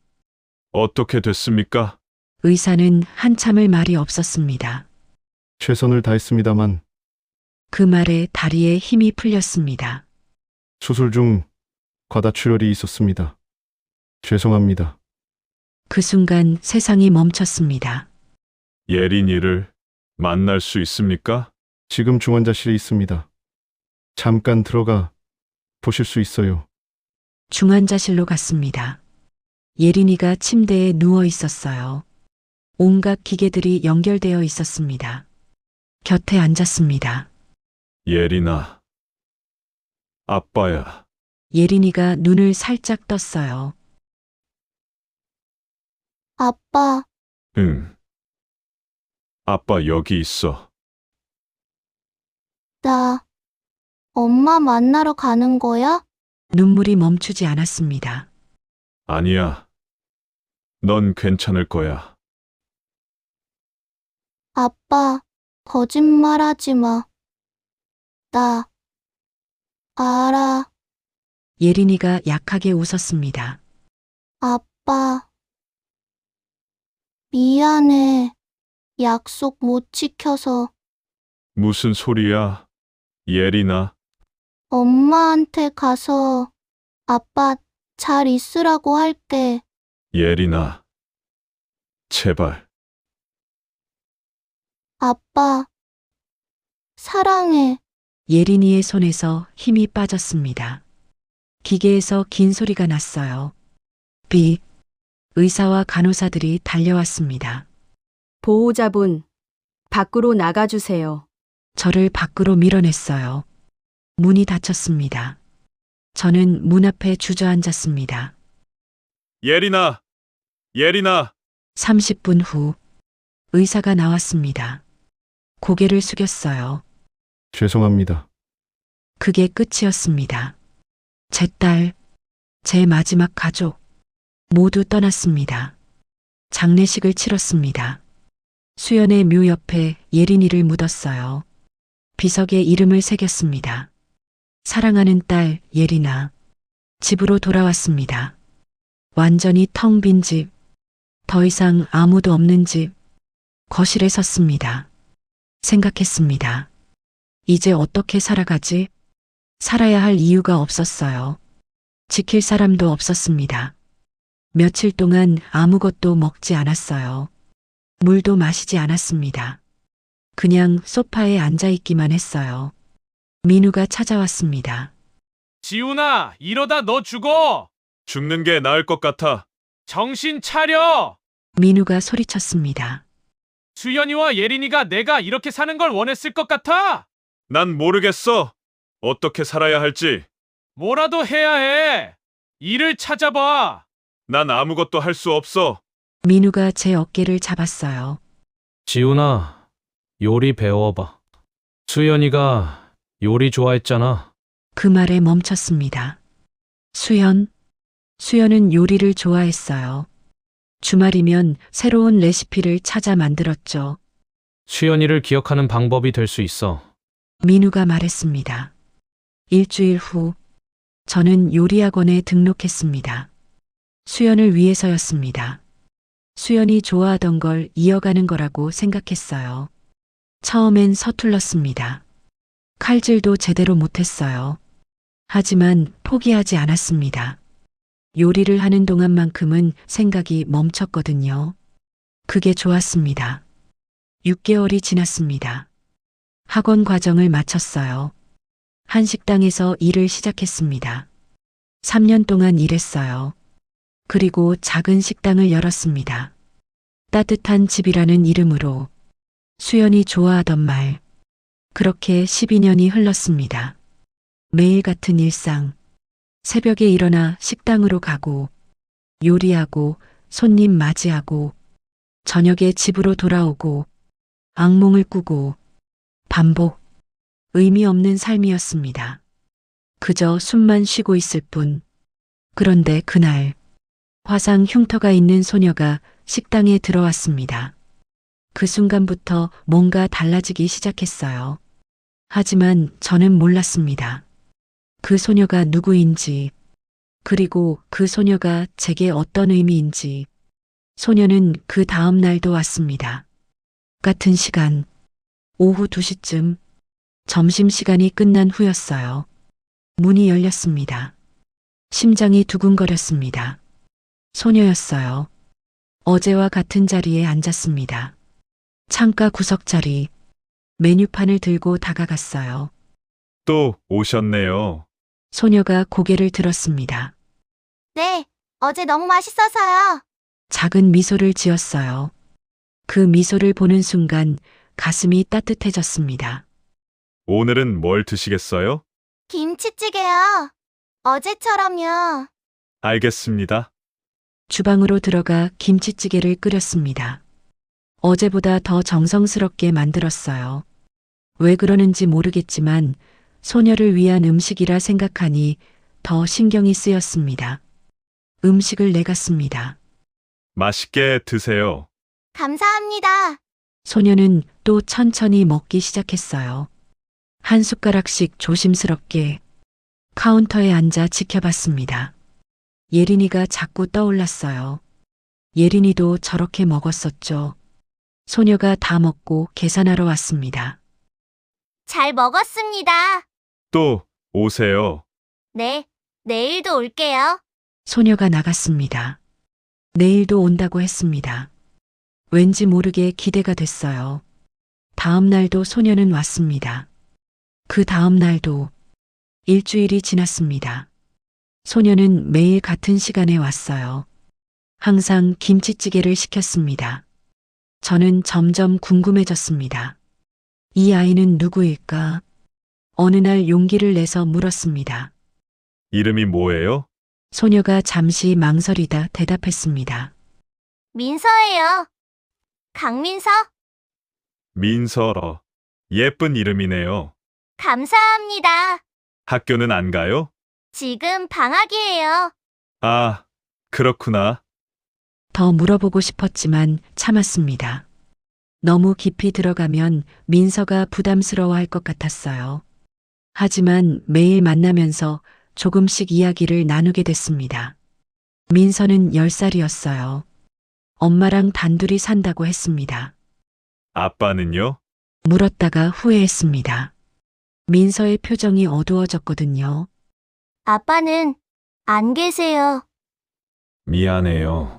어떻게 됐습니까? 의사는 한참을 말이 없었습니다. 최선을 다했습니다만 그 말에 다리에 힘이 풀렸습니다. 수술 중 과다출혈이 있었습니다. 죄송합니다. 그 순간 세상이 멈췄습니다. 예린이를 만날 수 있습니까? 지금 중환자실에 있습니다. 잠깐 들어가 보실 수 있어요. 중환자실로 갔습니다. 예린이가 침대에 누워 있었어요. 온갖 기계들이 연결되어 있었습니다. 곁에 앉았습니다. 예린아. 아빠야. 예린이가 눈을 살짝 떴어요. 아빠, 응. 아빠 여기 있어. 나 엄마 만나러 가는 거야? 눈물이 멈추지 않았습니다. 아니야. 넌 괜찮을 거야. 아빠, 거짓말하지 마. 나 알아. 예린이가 약하게 웃었습니다. 아빠, 미안해. 약속 못 지켜서 무슨 소리야? 예린아, 엄마한테 가서 아빠 잘 있으라고 할게. 예린아. 제발. 아빠, 사랑해. 예린이의 손에서 힘이 빠졌습니다. 기계에서 긴 소리가 났어요. 비. 의사와 간호사들이 달려왔습니다. 보호자분, 밖으로 나가주세요. 저를 밖으로 밀어냈어요. 문이 닫혔습니다. 저는 문 앞에 주저앉았습니다. 예린아, 예린아. 30분 후 의사가 나왔습니다. 고개를 숙였어요. 죄송합니다. 그게 끝이었습니다. 제 딸, 제 마지막 가족, 모두 떠났습니다. 장례식을 치렀습니다. 수연의 묘 옆에 예린이를 묻었어요. 비석에 이름을 새겼습니다. 사랑하는 딸 예린아. 집으로 돌아왔습니다. 완전히 텅 빈 집, 더 이상 아무도 없는 집, 거실에 섰습니다. 생각했습니다. 이제 어떻게 살아가지? 살아야 할 이유가 없었어요. 지킬 사람도 없었습니다. 며칠 동안 아무것도 먹지 않았어요. 물도 마시지 않았습니다. 그냥 소파에 앉아 있기만 했어요. 민우가 찾아왔습니다. 지훈아, 이러다 너 죽어! 죽는 게 나을 것 같아. 정신 차려! 민우가 소리쳤습니다. 수연이와 예린이가 내가 이렇게 사는 걸 원했을 것 같아! 난 모르겠어. 어떻게 살아야 할지. 뭐라도 해야 해! 일을 찾아봐! 난 아무것도 할 수 없어. 민우가 제 어깨를 잡았어요. 지훈아, 요리 배워봐. 수연이가 요리 좋아했잖아. 그 말에 멈췄습니다. 수연은 요리를 좋아했어요. 주말이면 새로운 레시피를 찾아 만들었죠. 수연이를 기억하는 방법이 될 수 있어. 민우가 말했습니다. 일주일 후, 저는 요리학원에 등록했습니다. 수연을 위해서였습니다. 수연이 좋아하던 걸 이어가는 거라고 생각했어요. 처음엔 서툴렀습니다. 칼질도 제대로 못했어요. 하지만 포기하지 않았습니다. 요리를 하는 동안만큼은 생각이 멈췄거든요. 그게 좋았습니다. 6개월이 지났습니다. 학원 과정을 마쳤어요. 한식당에서 일을 시작했습니다. 3년 동안 일했어요. 그리고 작은 식당을 열었습니다. 따뜻한 집이라는 이름으로 수연이 좋아하던 말. 그렇게 12년이 흘렀습니다. 매일 같은 일상. 새벽에 일어나 식당으로 가고, 요리하고, 손님 맞이하고, 저녁에 집으로 돌아오고, 악몽을 꾸고, 반복. 의미 없는 삶이었습니다. 그저 숨만 쉬고 있을 뿐. 그런데 그날, 화상 흉터가 있는 소녀가 식당에 들어왔습니다. 그 순간부터 뭔가 달라지기 시작했어요. 하지만 저는 몰랐습니다. 그 소녀가 누구인지, 그리고 그 소녀가 제게 어떤 의미인지. 소녀는 그 다음 날도 왔습니다. 같은 시간, 오후 2시쯤, 점심시간이 끝난 후였어요. 문이 열렸습니다. 심장이 두근거렸습니다. 소녀였어요. 어제와 같은 자리에 앉았습니다. 창가 구석자리, 메뉴판을 들고 다가갔어요. 또 오셨네요. 소녀가 고개를 들었습니다. 네, 어제 너무 맛있어서요. 작은 미소를 지었어요. 그 미소를 보는 순간 가슴이 따뜻해졌습니다. 오늘은 뭘 드시겠어요? 김치찌개요. 어제처럼요. 알겠습니다. 주방으로 들어가 김치찌개를 끓였습니다. 어제보다 더 정성스럽게 만들었어요. 왜 그러는지 모르겠지만 소녀를 위한 음식이라 생각하니 더 신경이 쓰였습니다. 음식을 내갔습니다. 맛있게 드세요. 감사합니다. 소녀는 또 천천히 먹기 시작했어요. 한 숟가락씩 조심스럽게 카운터에 앉아 지켜봤습니다. 예린이가 자꾸 떠올랐어요. 예린이도 저렇게 먹었었죠. 소녀가 다 먹고 계산하러 왔습니다. 잘 먹었습니다. 또 오세요. 네, 내일도 올게요. 소녀가 나갔습니다. 내일도 온다고 했습니다. 왠지 모르게 기대가 됐어요. 다음 날도 소녀는 왔습니다. 그 다음 날도 일주일이 지났습니다. 소녀는 매일 같은 시간에 왔어요. 항상 김치찌개를 시켰습니다. 저는 점점 궁금해졌습니다. 이 아이는 누구일까? 어느 날 용기를 내서 물었습니다. 이름이 뭐예요? 소녀가 잠시 망설이다 대답했습니다. 민서예요. 강민서? 민서. 예쁜 이름이네요. 감사합니다. 학교는 안 가요? 지금 방학이에요. 아, 그렇구나. 더 물어보고 싶었지만 참았습니다. 너무 깊이 들어가면 민서가 부담스러워할 것 같았어요. 하지만 매일 만나면서 조금씩 이야기를 나누게 됐습니다. 민서는 10살이었어요. 엄마랑 단둘이 산다고 했습니다. 아빠는요? 물었다가 후회했습니다. 민서의 표정이 어두워졌거든요. 아빠는 안 계세요. 미안해요.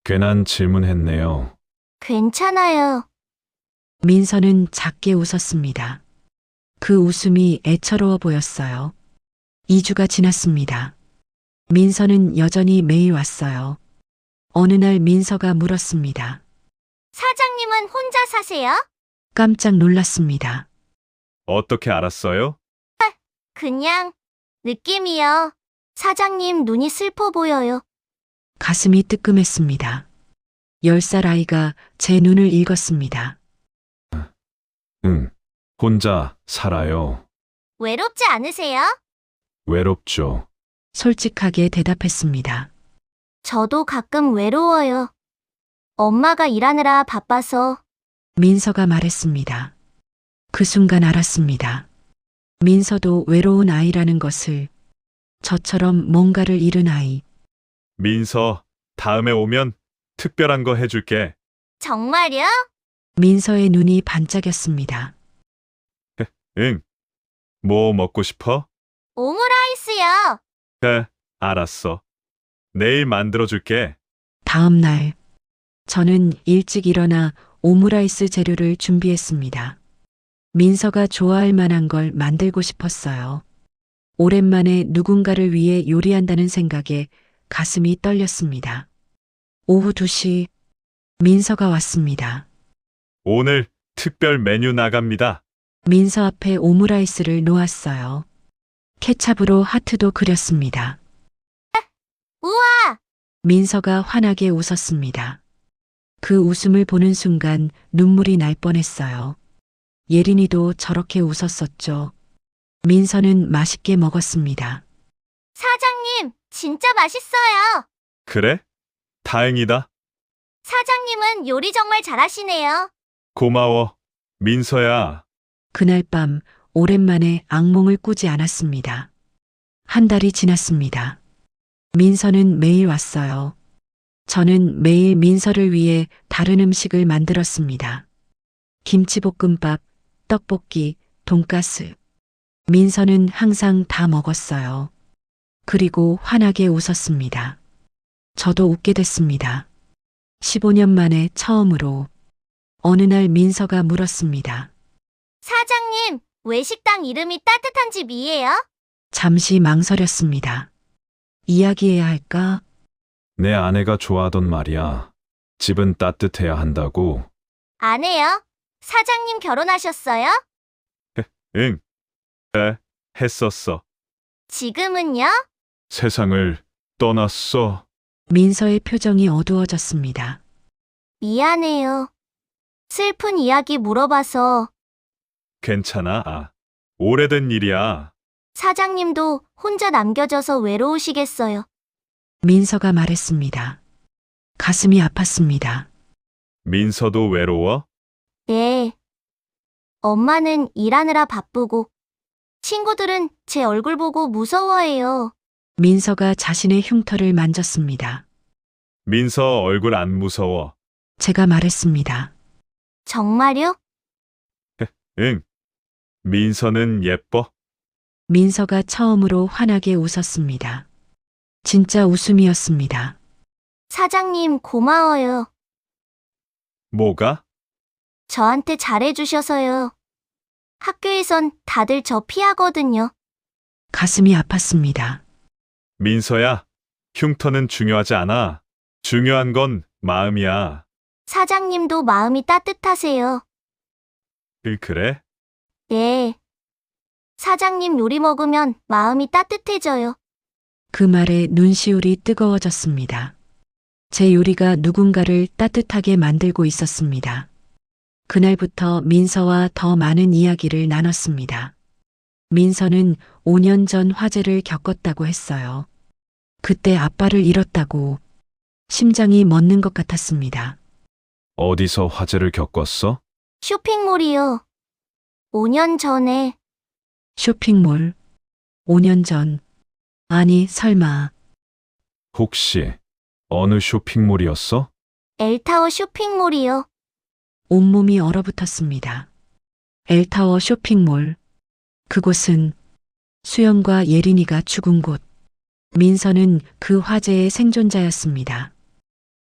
괜한 질문했네요. 괜찮아요. 민서는 작게 웃었습니다. 그 웃음이 애처로워 보였어요. 2주가 지났습니다. 민서는 여전히 매일 왔어요. 어느 날 민서가 물었습니다. 사장님은 혼자 사세요? 깜짝 놀랐습니다. 어떻게 알았어요? 그냥 느낌이요. 사장님 눈이 슬퍼 보여요. 가슴이 뜨끔했습니다. 10살 아이가 제 눈을 읽었습니다. 응. 혼자 살아요. 외롭지 않으세요? 외롭죠. 솔직하게 대답했습니다. 저도 가끔 외로워요. 엄마가 일하느라 바빠서. 민서가 말했습니다. 그 순간 알았습니다. 민서도 외로운 아이라는 것을, 저처럼 뭔가를 잃은 아이. 민서, 다음에 오면 특별한 거 해줄게. 정말요? 민서의 눈이 반짝였습니다. 응. 뭐 먹고 싶어? 오므라이스요. 알았어. 내일 만들어줄게. 다음 날, 저는 일찍 일어나 오므라이스 재료를 준비했습니다. 민서가 좋아할 만한 걸 만들고 싶었어요. 오랜만에 누군가를 위해 요리한다는 생각에 가슴이 떨렸습니다. 오후 2시, 민서가 왔습니다. 오늘 특별 메뉴 나갑니다. 민서 앞에 오므라이스를 놓았어요. 케찹으로 하트도 그렸습니다. 우와! 민서가 환하게 웃었습니다. 그 웃음을 보는 순간 눈물이 날 뻔했어요. 예린이도 저렇게 웃었었죠. 민서는 맛있게 먹었습니다. 사장님, 진짜 맛있어요. 그래? 다행이다. 사장님은 요리 정말 잘하시네요. 고마워. 민서야. 그날 밤 오랜만에 악몽을 꾸지 않았습니다. 한 달이 지났습니다. 민서는 매일 왔어요. 저는 매일 민서를 위해 다른 음식을 만들었습니다. 김치볶음밥, 떡볶이, 돈가스. 민서는 항상 다 먹었어요. 그리고 환하게 웃었습니다. 저도 웃게 됐습니다. 15년 만에 처음으로 어느 날 민서가 물었습니다. 사장님, 왜 식당 이름이 따뜻한 집이에요? 잠시 망설였습니다. 이야기해야 할까? 내 아내가 좋아하던 말이야. 집은 따뜻해야 한다고. 아내요? 사장님 결혼하셨어요? 응. 했었어. 지금은요? 세상을 떠났어. 민서의 표정이 어두워졌습니다. 미안해요. 슬픈 이야기 물어봐서. 괜찮아. 오래된 일이야. 사장님도 혼자 남겨져서 외로우시겠어요. 민서가 말했습니다. 가슴이 아팠습니다. 민서도 외로워? 네. 엄마는 일하느라 바쁘고, 친구들은 제 얼굴 보고 무서워해요. 민서가 자신의 흉터를 만졌습니다. 민서 얼굴 안 무서워. 제가 말했습니다. 정말요? 응. 민서는 예뻐? 민서가 처음으로 환하게 웃었습니다. 진짜 웃음이었습니다. 사장님 고마워요. 뭐가? 저한테 잘해주셔서요. 학교에선 다들 저 피하거든요. 가슴이 아팠습니다. 민서야, 흉터는 중요하지 않아. 중요한 건 마음이야. 사장님도 마음이 따뜻하세요. 그래? 네. 사장님 요리 먹으면 마음이 따뜻해져요. 그 말에 눈시울이 뜨거워졌습니다. 제 요리가 누군가를 따뜻하게 만들고 있었습니다. 그날부터 민서와 더 많은 이야기를 나눴습니다. 민서는 5년 전 화재를 겪었다고 했어요. 그때 아빠를 잃었다고 심장이 멎는 것 같았습니다. 어디서 화재를 겪었어? 쇼핑몰이요. 5년 전에 쇼핑몰. 5년 전. 아니, 설마. 혹시 어느 쇼핑몰이었어? 엘타워 쇼핑몰이요. 온몸이 얼어붙었습니다. 엘타워 쇼핑몰. 그곳은 수연과 예린이가 죽은 곳. 민서는 그 화재의 생존자였습니다.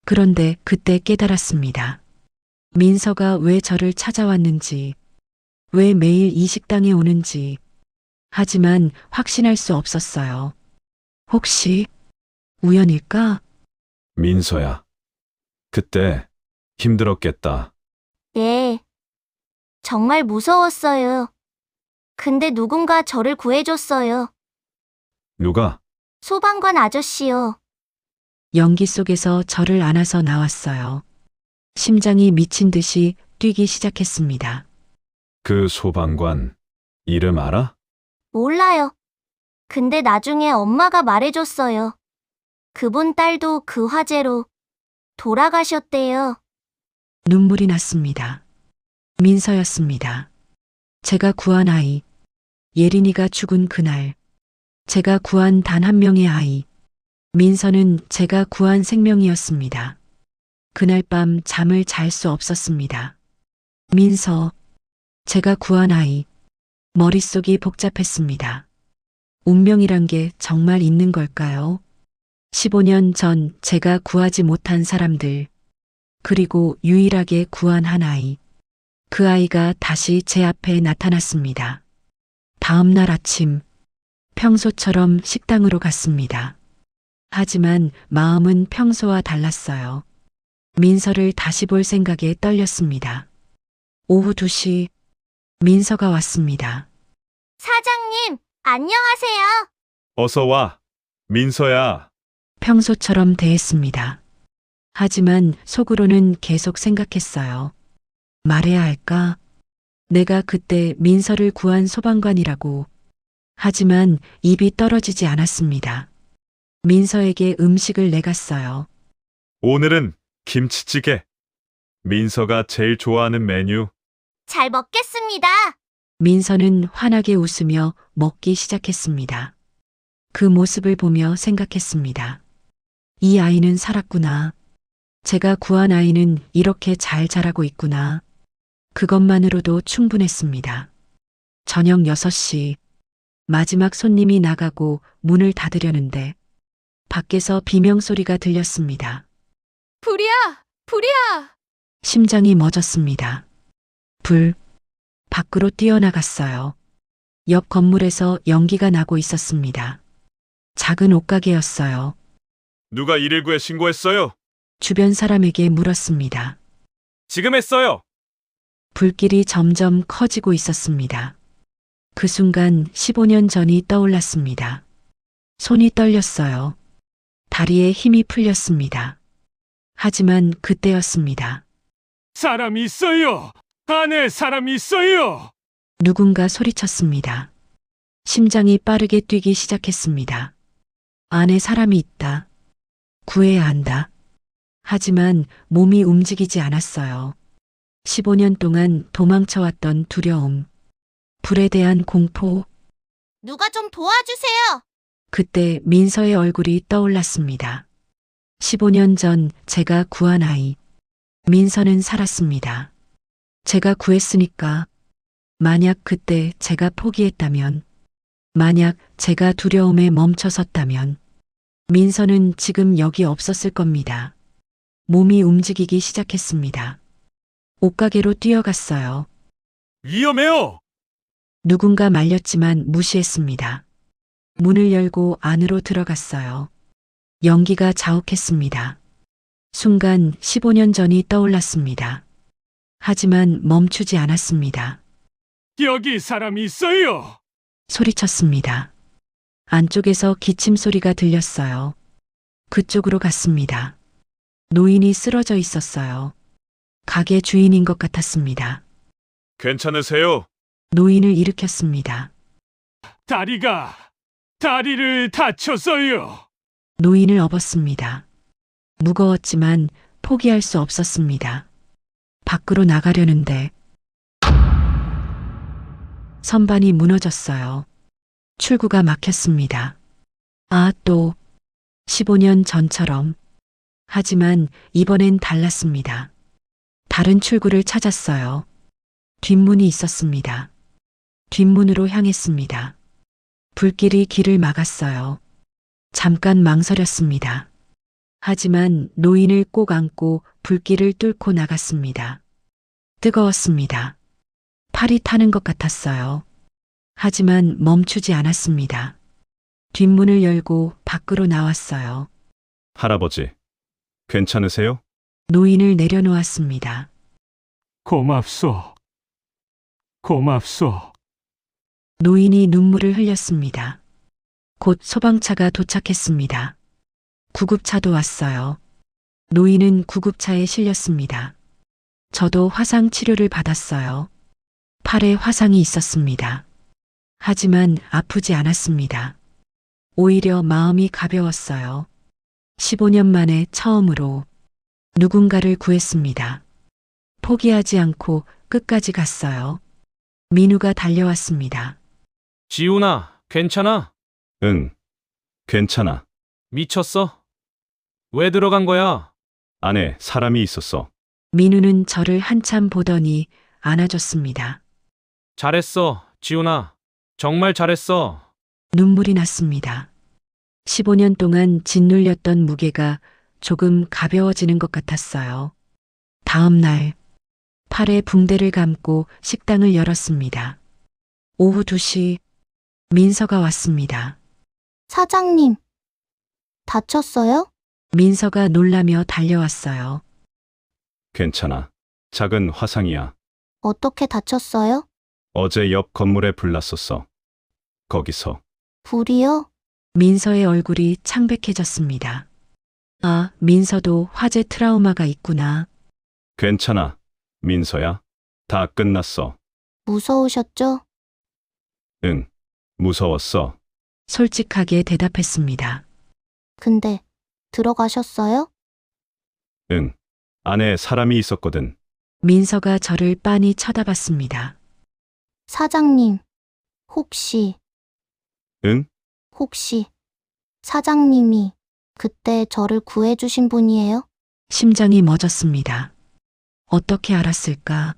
그런데 그때 깨달았습니다. 민서가 왜 저를 찾아왔는지, 왜 매일 이 식당에 오는지. 하지만 확신할 수 없었어요. 혹시 우연일까? 민서야. 그때 힘들었겠다. 네. 정말 무서웠어요. 근데 누군가 저를 구해줬어요. 누가? 소방관 아저씨요. 연기 속에서 저를 안아서 나왔어요. 심장이 미친 듯이 뛰기 시작했습니다. 그 소방관 이름 알아? 몰라요. 근데 나중에 엄마가 말해줬어요. 그분 딸도 그 화재로 돌아가셨대요. 눈물이 났습니다. 민서였습니다. 제가 구한 아이. 예린이가 죽은 그날. 제가 구한 단 한 명의 아이. 민서는 제가 구한 생명이었습니다. 그날 밤 잠을 잘 수 없었습니다. 민서. 제가 구한 아이. 머릿속이 복잡했습니다. 운명이란 게 정말 있는 걸까요? 15년 전 제가 구하지 못한 사람들. 그리고 유일하게 구한 한 아이. 그 아이가 다시 제 앞에 나타났습니다. 다음 날 아침, 평소처럼 식당으로 갔습니다. 하지만 마음은 평소와 달랐어요. 민서를 다시 볼 생각에 떨렸습니다. 오후 2시, 민서가 왔습니다. 사장님, 안녕하세요. 어서 와. 민서야. 평소처럼 대했습니다. 하지만 속으로는 계속 생각했어요. 말해야 할까? 내가 그때 민서를 구한 소방관이라고. 하지만 입이 떨어지지 않았습니다. 민서에게 음식을 내갔어요. 오늘은 김치찌개. 민서가 제일 좋아하는 메뉴. 잘 먹겠습니다. 민서는 환하게 웃으며 먹기 시작했습니다. 그 모습을 보며 생각했습니다. 이 아이는 살았구나. 제가 구한 아이는 이렇게 잘 자라고 있구나. 그것만으로도 충분했습니다. 저녁 6시, 마지막 손님이 나가고 문을 닫으려는데 밖에서 비명소리가 들렸습니다. 불이야! 불이야! 심장이 멎었습니다. 불, 밖으로 뛰어나갔어요. 옆 건물에서 연기가 나고 있었습니다. 작은 옷가게였어요. 누가 119에 신고했어요? 주변 사람에게 물었습니다. 지금 했어요. 불길이 점점 커지고 있었습니다. 그 순간 15년 전이 떠올랐습니다. 손이 떨렸어요. 다리에 힘이 풀렸습니다. 하지만 그때였습니다. 사람 있어요. 안에 사람 있어요. 누군가 소리쳤습니다. 심장이 빠르게 뛰기 시작했습니다. 안에 사람이 있다. 구해야 한다. 하지만 몸이 움직이지 않았어요. 15년 동안 도망쳐왔던 두려움, 불에 대한 공포, 누가 좀 도와주세요. 그때 민서의 얼굴이 떠올랐습니다. 15년 전 제가 구한 아이. 민서는 살았습니다. 제가 구했으니까. 만약 그때 제가 포기했다면, 만약 제가 두려움에 멈춰섰다면, 민서는 지금 여기 없었을 겁니다. 몸이 움직이기 시작했습니다. 옷가게로 뛰어갔어요. 위험해요. 누군가 말렸지만 무시했습니다. 문을 열고 안으로 들어갔어요. 연기가 자욱했습니다. 순간 15년 전이 떠올랐습니다. 하지만 멈추지 않았습니다. 여기 사람이 있어요. 소리쳤습니다. 안쪽에서 기침 소리가 들렸어요. 그쪽으로 갔습니다. 노인이 쓰러져 있었어요. 가게 주인인 것 같았습니다. 괜찮으세요? 노인을 일으켰습니다. 다리를 다쳤어요. 노인을 업었습니다. 무거웠지만 포기할 수 없었습니다. 밖으로 나가려는데 선반이 무너졌어요. 출구가 막혔습니다. 또 15년 전처럼. 하지만 이번엔 달랐습니다. 다른 출구를 찾았어요. 뒷문이 있었습니다. 뒷문으로 향했습니다. 불길이 길을 막았어요. 잠깐 망설였습니다. 하지만 노인을 꼭 안고 불길을 뚫고 나갔습니다. 뜨거웠습니다. 팔이 타는 것 같았어요. 하지만 멈추지 않았습니다. 뒷문을 열고 밖으로 나왔어요. 할아버지, 괜찮으세요? 노인을 내려놓았습니다. 고맙소. 노인이 눈물을 흘렸습니다. 곧 소방차가 도착했습니다. 구급차도 왔어요. 노인은 구급차에 실렸습니다. 저도 화상 치료를 받았어요. 팔에 화상이 있었습니다. 하지만 아프지 않았습니다. 오히려 마음이 가벼웠어요. 15년 만에 처음으로 누군가를 구했습니다. 포기하지 않고 끝까지 갔어요. 민우가 달려왔습니다. 지훈아, 괜찮아? 응, 괜찮아. 미쳤어? 왜 들어간 거야? 안에 사람이 있었어. 민우는 저를 한참 보더니 안아줬습니다. 잘했어, 지훈아. 정말 잘했어. 눈물이 났습니다. 15년 동안 짓눌렸던 무게가 조금 가벼워지는 것 같았어요. 다음 날, 팔에 붕대를 감고 식당을 열었습니다. 오후 2시, 민서가 왔습니다. 사장님, 다쳤어요? 민서가 놀라며 달려왔어요. 괜찮아. 작은 화상이야. 어떻게 다쳤어요? 어제 옆 건물에 불 났었어. 거기서. 불이요? 민서의 얼굴이 창백해졌습니다. 민서도 화재 트라우마가 있구나. 괜찮아. 민서야. 다 끝났어. 무서우셨죠? 응. 무서웠어. 솔직하게 대답했습니다. 근데 들어가셨어요? 응. 안에 사람이 있었거든. 민서가 저를 빤히 쳐다봤습니다. 사장님, 혹시 응? 사장님이 그때 저를 구해주신 분이에요? 심장이 멎었습니다. 어떻게 알았을까?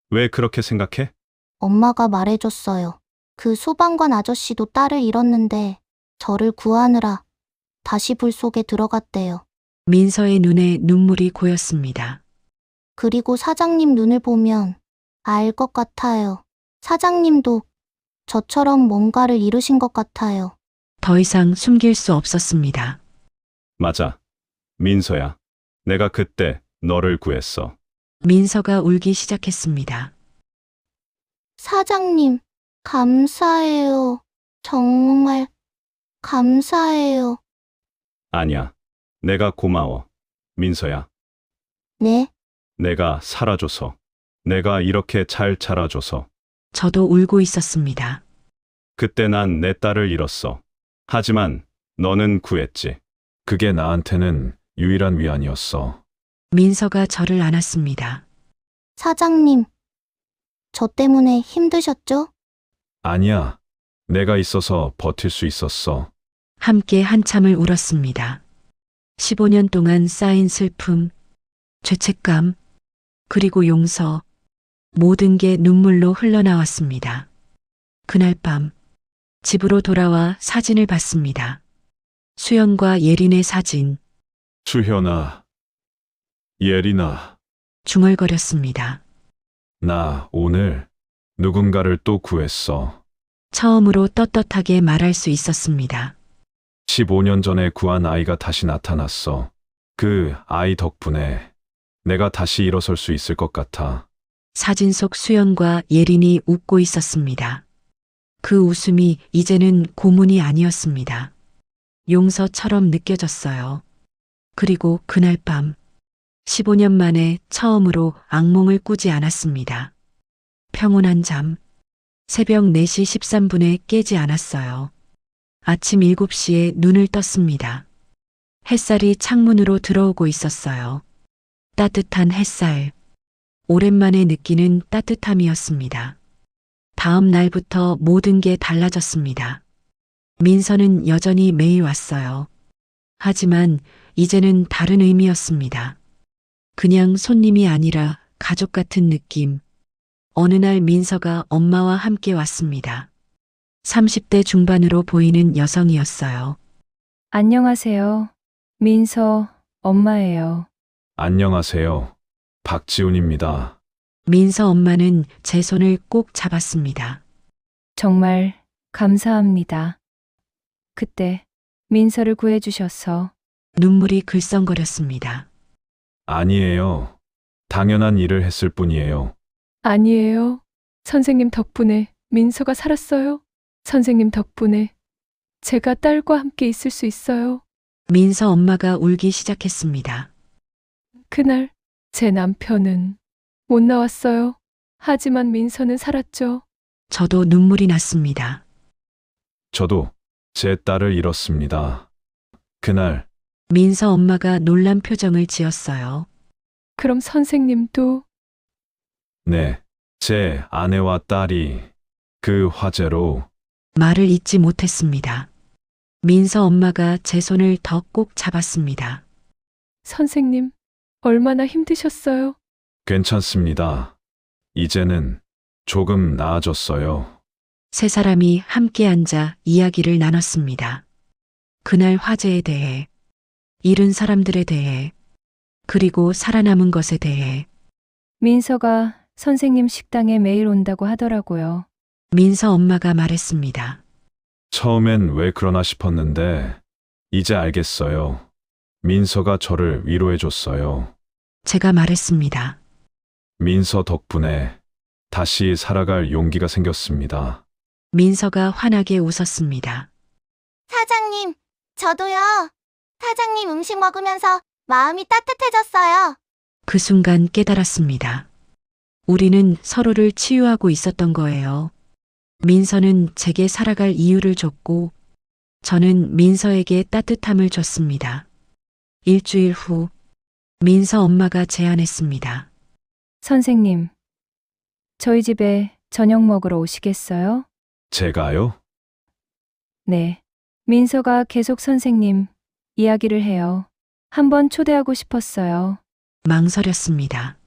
왜 그렇게 생각해? 엄마가 말해줬어요. 그 소방관 아저씨도 딸을 잃었는데 저를 구하느라 다시 불 속에 들어갔대요. 민서의 눈에 눈물이 고였습니다. 그리고 사장님 눈을 보면 알 것 같아요. 사장님도 저처럼 뭔가를 이루신 것 같아요. 더 이상 숨길 수 없었습니다. 맞아. 민서야. 내가 그때 너를 구했어. 민서가 울기 시작했습니다. 사장님, 감사해요. 정말 감사해요. 아니야. 내가 고마워. 민서야. 네, 내가 살아줘서. 내가 이렇게 잘 자라줘서. 저도 울고 있었습니다. 그때 난 내 딸을 잃었어. 하지만 너는 구했지. 그게 나한테는 유일한 위안이었어. 민서가 저를 안았습니다. 사장님, 저 때문에 힘드셨죠? 아니야. 내가 있어서 버틸 수 있었어. 함께 한참을 울었습니다. 15년 동안 쌓인 슬픔, 죄책감, 그리고 용서, 모든 게 눈물로 흘러나왔습니다. 그날 밤, 집으로 돌아와 사진을 봤습니다. 수연과 예린의 사진, 수현아, 예린아, 중얼거렸습니다. 나 오늘 누군가를 또 구했어. 처음으로 떳떳하게 말할 수 있었습니다. 15년 전에 구한 아이가 다시 나타났어. 그 아이 덕분에 내가 다시 일어설 수 있을 것 같아. 사진 속 수연과 예린이 웃고 있었습니다. 그 웃음이 이제는 고문이 아니었습니다. 용서처럼 느껴졌어요. 그리고 그날 밤, 15년 만에 처음으로 악몽을 꾸지 않았습니다. 평온한 잠, 새벽 4시 13분에 깨지 않았어요. 아침 7시에 눈을 떴습니다. 햇살이 창문으로 들어오고 있었어요. 따뜻한 햇살, 오랜만에 느끼는 따뜻함이었습니다. 다음 날부터 모든 게 달라졌습니다. 민서는 여전히 매일 왔어요. 하지만 이제는 다른 의미였습니다. 그냥 손님이 아니라 가족 같은 느낌. 어느 날 민서가 엄마와 함께 왔습니다. 30대 중반으로 보이는 여성이었어요. 안녕하세요. 민서 엄마예요. 안녕하세요. 박지훈입니다. 민서 엄마는 제 손을 꼭 잡았습니다. 정말 감사합니다. 그때 민서를 구해주셔서. 눈물이 글썽거렸습니다. 아니에요. 당연한 일을 했을 뿐이에요. 아니에요. 선생님 덕분에 민서가 살았어요. 선생님 덕분에 제가 딸과 함께 있을 수 있어요. 민서 엄마가 울기 시작했습니다. 그날 제 남편은 못 나왔어요. 하지만 민서는 살았죠. 저도 눈물이 났습니다. 저도 제 딸을 잃었습니다. 그날 민서 엄마가 놀란 표정을 지었어요. 그럼 선생님도? 네, 제 아내와 딸이 그 화재로 말을 잇지 못했습니다. 민서 엄마가 제 손을 더 꼭 잡았습니다. 선생님, 얼마나 힘드셨어요? 괜찮습니다. 이제는 조금 나아졌어요. 세 사람이 함께 앉아 이야기를 나눴습니다. 그날 화재에 대해, 잃은 사람들에 대해, 그리고 살아남은 것에 대해. 민서가 선생님 식당에 매일 온다고 하더라고요. 민서 엄마가 말했습니다. 처음엔 왜 그러나 싶었는데 이제 알겠어요. 민서가 저를 위로해줬어요. 제가 말했습니다. 민서 덕분에 다시 살아갈 용기가 생겼습니다. 민서가 환하게 웃었습니다. 사장님, 저도요. 사장님 음식 먹으면서 마음이 따뜻해졌어요. 그 순간 깨달았습니다. 우리는 서로를 치유하고 있었던 거예요. 민서는 제게 살아갈 이유를 줬고, 저는 민서에게 따뜻함을 줬습니다. 일주일 후, 민서 엄마가 제안했습니다. 선생님, 저희 집에 저녁 먹으러 오시겠어요? 제가요? 네. 민서가 계속 선생님 이야기를 해요. 한번 초대하고 싶었어요. 망설였습니다.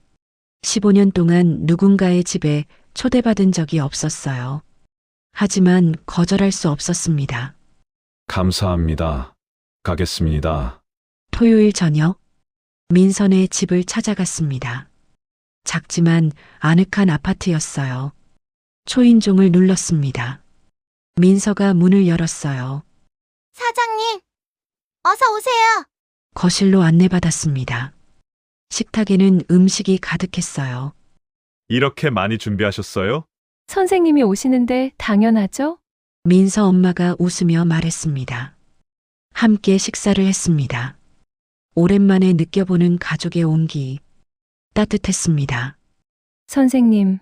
15년 동안 누군가의 집에 초대받은 적이 없었어요. 하지만 거절할 수 없었습니다. 감사합니다. 가겠습니다. 토요일 저녁, 민선의 집을 찾아갔습니다. 작지만 아늑한 아파트였어요. 초인종을 눌렀습니다. 민서가 문을 열었어요. 사장님, 어서 오세요. 거실로 안내받았습니다. 식탁에는 음식이 가득했어요. 이렇게 많이 준비하셨어요? 선생님이 오시는데 당연하죠? 민서 엄마가 웃으며 말했습니다. 함께 식사를 했습니다. 오랜만에 느껴보는 가족의 온기. 따뜻했습니다. 선생님,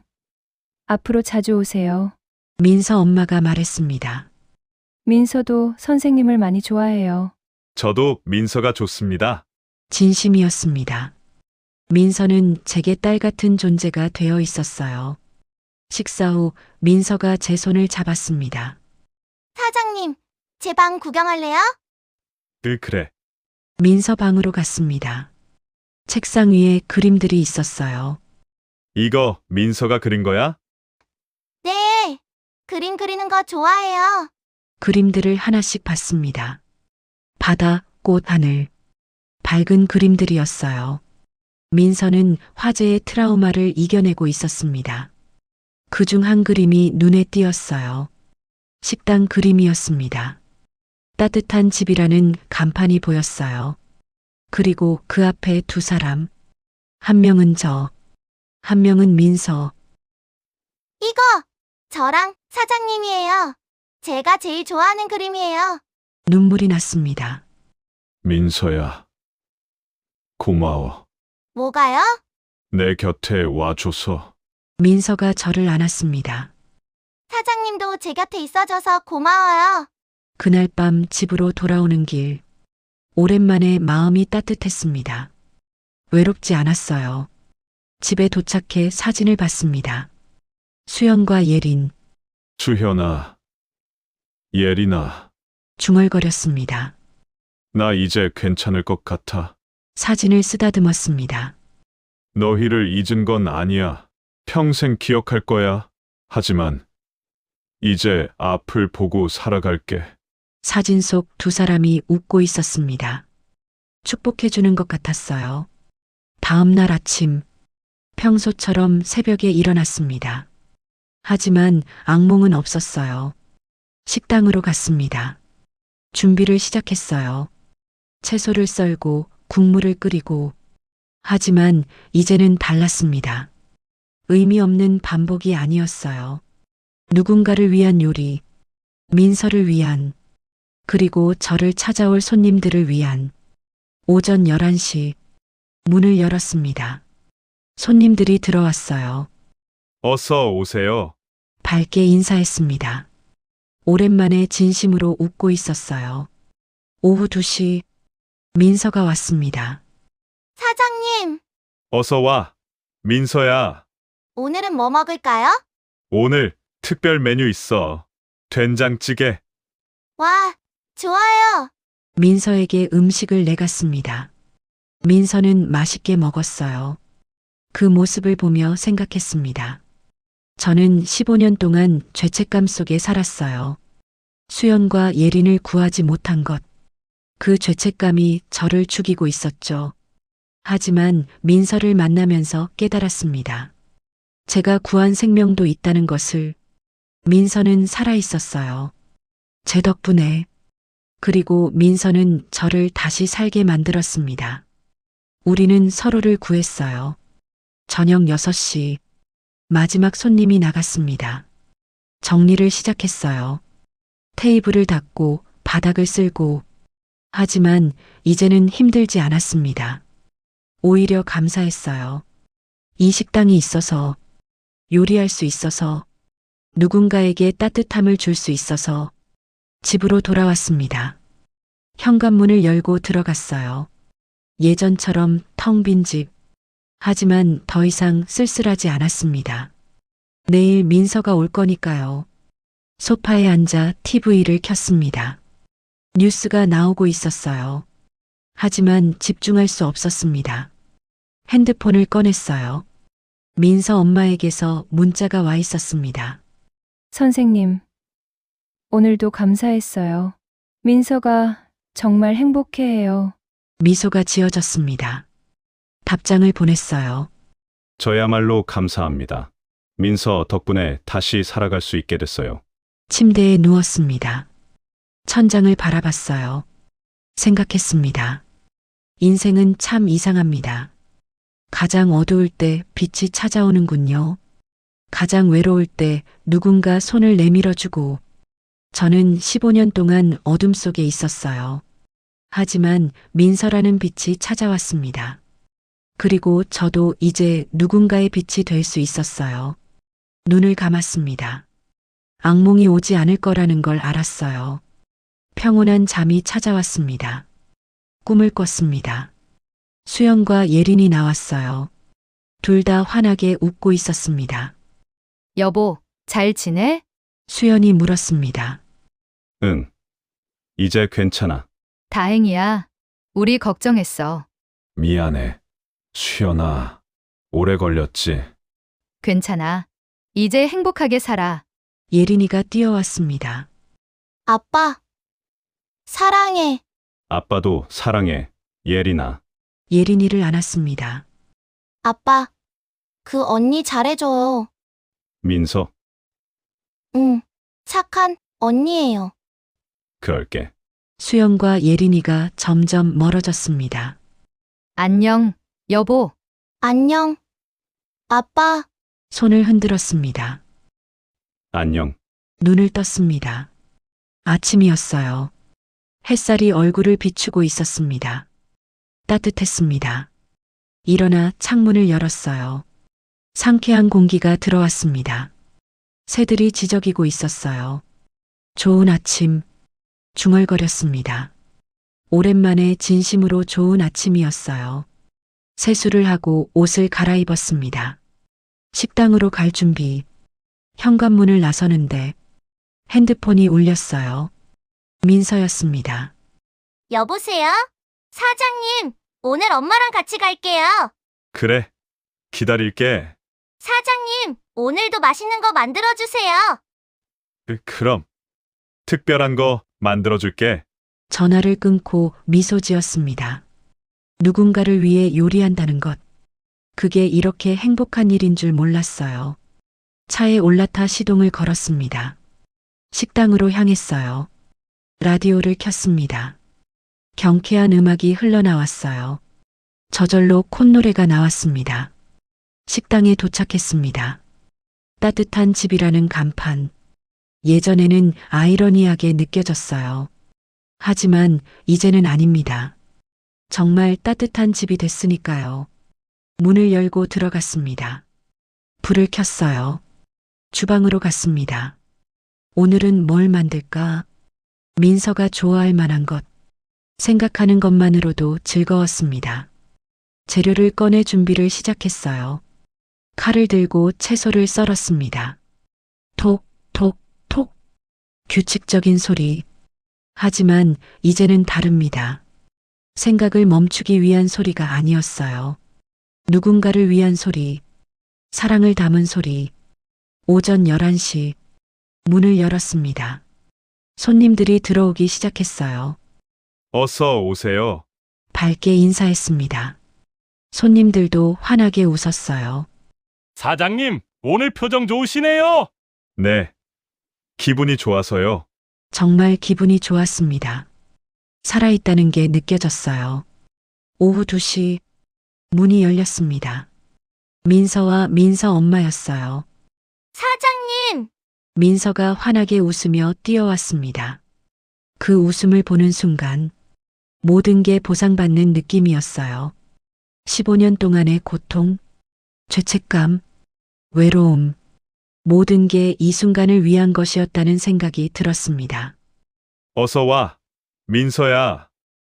앞으로 자주 오세요. 민서 엄마가 말했습니다. 민서도 선생님을 많이 좋아해요. 저도 민서가 좋습니다. 진심이었습니다. 민서는 제게 딸 같은 존재가 되어 있었어요. 식사 후 민서가 제 손을 잡았습니다. 사장님, 제 방 구경할래요? 그래. 민서 방으로 갔습니다. 책상 위에 그림들이 있었어요. 이거 민서가 그린 거야? 네, 그림 그리는 거 좋아해요. 그림들을 하나씩 봤습니다. 바다, 꽃, 하늘. 밝은 그림들이었어요. 민서는 화재의 트라우마를 이겨내고 있었습니다. 그중 한 그림이 눈에 띄었어요. 식당 그림이었습니다. 따뜻한 집이라는 간판이 보였어요. 그리고 그 앞에 두 사람. 한 명은 저, 한 명은 민서. 이거 저랑 사장님이에요. 제가 제일 좋아하는 그림이에요. 눈물이 났습니다. 민서야. 고마워. 뭐가요? 내 곁에 와줘서. 민서가 저를 안았습니다. 사장님도 제 곁에 있어줘서 고마워요. 그날 밤 집으로 돌아오는 길. 오랜만에 마음이 따뜻했습니다. 외롭지 않았어요. 집에 도착해 사진을 봤습니다. 수연과 예린, 주현아. 예린아. 중얼거렸습니다. 나 이제 괜찮을 것 같아. 사진을 쓰다듬었습니다. 너희를 잊은 건 아니야. 평생 기억할 거야. 하지만 이제 앞을 보고 살아갈게. 사진 속 두 사람이 웃고 있었습니다. 축복해주는 것 같았어요. 다음 날 아침, 평소처럼 새벽에 일어났습니다. 하지만 악몽은 없었어요. 식당으로 갔습니다. 준비를 시작했어요. 채소를 썰고 국물을 끓이고. 하지만 이제는 달랐습니다. 의미 없는 반복이 아니었어요. 누군가를 위한 요리, 민서를 위한, 그리고 저를 찾아올 손님들을 위한. 오전 11시, 문을 열었습니다. 손님들이 들어왔어요. 어서 오세요. 밝게 인사했습니다. 오랜만에 진심으로 웃고 있었어요. 오후 2시, 민서가 왔습니다. 사장님, 어서 와. 민서야. 오늘은 뭐 먹을까요? 오늘 특별 메뉴 있어. 된장찌개. 와, 좋아요. 민서에게 음식을 내갔습니다. 민서는 맛있게 먹었어요. 그 모습을 보며 생각했습니다. 저는 15년 동안 죄책감 속에 살았어요. 수연과 예린을 구하지 못한 것. 그 죄책감이 저를 죽이고 있었죠. 하지만 민서를 만나면서 깨달았습니다. 제가 구한 생명도 있다는 것을. 민서는 살아 있었어요. 제 덕분에. 그리고 민서는 저를 다시 살게 만들었습니다. 우리는 서로를 구했어요. 저녁 6시, 마지막 손님이 나갔습니다. 정리를 시작했어요. 테이블을 닦고 바닥을 쓸고. 하지만 이제는 힘들지 않았습니다. 오히려 감사했어요. 이 식당이 있어서, 요리할 수 있어서, 누군가에게 따뜻함을 줄 수 있어서. 집으로 돌아왔습니다. 현관문을 열고 들어갔어요. 예전처럼 텅 빈 집. 하지만 더 이상 쓸쓸하지 않았습니다. 내일 민서가 올 거니까요. 소파에 앉아 TV를 켰습니다. 뉴스가 나오고 있었어요. 하지만 집중할 수 없었습니다. 핸드폰을 꺼냈어요. 민서 엄마에게서 문자가 와 있었습니다. 선생님, 오늘도 감사했어요. 민서가 정말 행복해해요. 미소가 지어졌습니다. 답장을 보냈어요. 저야말로 감사합니다. 민서 덕분에 다시 살아갈 수 있게 됐어요. 침대에 누웠습니다. 천장을 바라봤어요. 생각했습니다. 인생은 참 이상합니다. 가장 어두울 때 빛이 찾아오는군요. 가장 외로울 때 누군가 손을 내밀어주고. 저는 15년 동안 어둠 속에 있었어요. 하지만 민서라는 빛이 찾아왔습니다. 그리고 저도 이제 누군가의 빛이 될 수 있었어요. 눈을 감았습니다. 악몽이 오지 않을 거라는 걸 알았어요. 평온한 잠이 찾아왔습니다. 꿈을 꿨습니다. 수연과 예린이 나왔어요. 둘 다 환하게 웃고 있었습니다. 여보, 잘 지내? 수연이 물었습니다. 응. 이제 괜찮아. 다행이야. 우리 걱정했어. 미안해. 수연아. 오래 걸렸지. 괜찮아. 이제 행복하게 살아. 예린이가 뛰어왔습니다. 아빠, 사랑해. 아빠도 사랑해. 예린아. 예린이를 안았습니다. 아빠, 그 언니 잘해줘요. 민서. 응, 착한 언니예요. 그럴게. 수연과 예린이가 점점 멀어졌습니다. 안녕, 여보. 안녕. 아빠, 손을 흔들었습니다. 안녕. 눈을 떴습니다. 아침이었어요. 햇살이 얼굴을 비추고 있었습니다. 따뜻했습니다. 일어나 창문을 열었어요. 상쾌한 공기가 들어왔습니다. 새들이 지저귀고 있었어요. 좋은 아침, 중얼거렸습니다. 오랜만에 진심으로 좋은 아침이었어요. 세수를 하고 옷을 갈아입었습니다. 식당으로 갈 준비. 현관문을 나서는데 핸드폰이 울렸어요. 민서였습니다. 여보세요? 사장님, 오늘 엄마랑 같이 갈게요. 그래. 기다릴게. 사장님, 오늘도 맛있는 거 만들어주세요. 그럼. 특별한 거 만들어줄게. 전화를 끊고 미소 지었습니다. 누군가를 위해 요리한다는 것. 그게 이렇게 행복한 일인 줄 몰랐어요. 차에 올라타 시동을 걸었습니다. 식당으로 향했어요. 라디오를 켰습니다. 경쾌한 음악이 흘러나왔어요. 저절로 콧노래가 나왔습니다. 식당에 도착했습니다. 따뜻한 집이라는 간판. 예전에는 아이러니하게 느껴졌어요. 하지만 이제는 아닙니다. 정말 따뜻한 집이 됐으니까요. 문을 열고 들어갔습니다. 불을 켰어요. 주방으로 갔습니다. 오늘은 뭘 만들까? 민서가 좋아할 만한 것. 생각하는 것만으로도 즐거웠습니다. 재료를 꺼내 준비를 시작했어요. 칼을 들고 채소를 썰었습니다. 톡, 톡, 톡. 규칙적인 소리. 하지만 이제는 다릅니다. 생각을 멈추기 위한 소리가 아니었어요. 누군가를 위한 소리. 사랑을 담은 소리. 오전 11시. 문을 열었습니다. 손님들이 들어오기 시작했어요. 어서 오세요. 밝게 인사했습니다. 손님들도 환하게 웃었어요. 사장님, 오늘 표정 좋으시네요. 네. 기분이 좋아서요. 정말 기분이 좋았습니다. 살아있다는 게 느껴졌어요. 오후 2시 문이 열렸습니다. 민서와 민서 엄마였어요. 사장님, 민서가 환하게 웃으며 뛰어왔습니다. 그 웃음을 보는 순간 모든 게 보상받는 느낌이었어요. 15년 동안의 고통, 죄책감, 외로움, 모든 게 이 순간을 위한 것이었다는 생각이 들었습니다. 어서 와. 민서야.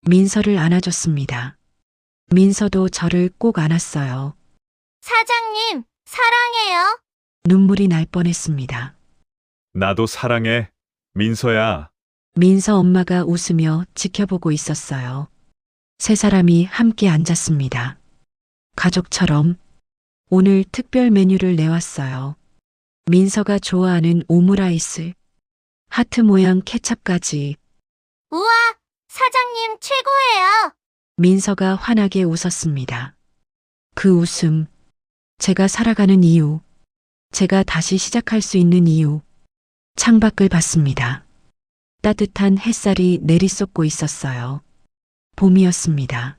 민서를 안아줬습니다. 민서도 저를 꼭 안았어요. 사장님, 사랑해요. 눈물이 날 뻔했습니다. 나도 사랑해. 민서야. 민서 엄마가 웃으며 지켜보고 있었어요. 세 사람이 함께 앉았습니다. 가족처럼 오늘 특별 메뉴를 내왔어요. 민서가 좋아하는 오므라이스, 하트 모양 케찹까지. 우와, 사장님 최고예요. 민서가 환하게 웃었습니다. 그 웃음, 제가 살아가는 이유, 제가 다시 시작할 수 있는 이유. 창밖을 봤습니다. 따뜻한 햇살이 내리쏟고 있었어요. 봄이었습니다.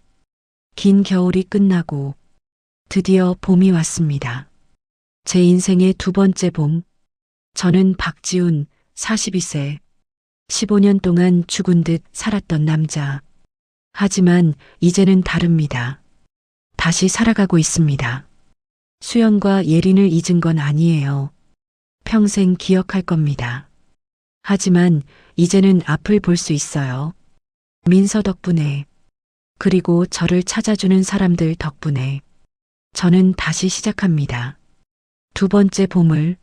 긴 겨울이 끝나고 드디어 봄이 왔습니다. 제 인생의 두 번째 봄. 저는 박지훈, 42세. 15년 동안 죽은 듯 살았던 남자. 하지만 이제는 다릅니다. 다시 살아가고 있습니다. 수연과 예린을 잊은 건 아니에요. 평생 기억할 겁니다. 하지만 이제는 앞을 볼 수 있어요. 민서 덕분에, 그리고 저를 찾아주는 사람들 덕분에 저는 다시 시작합니다. 두 번째 보물,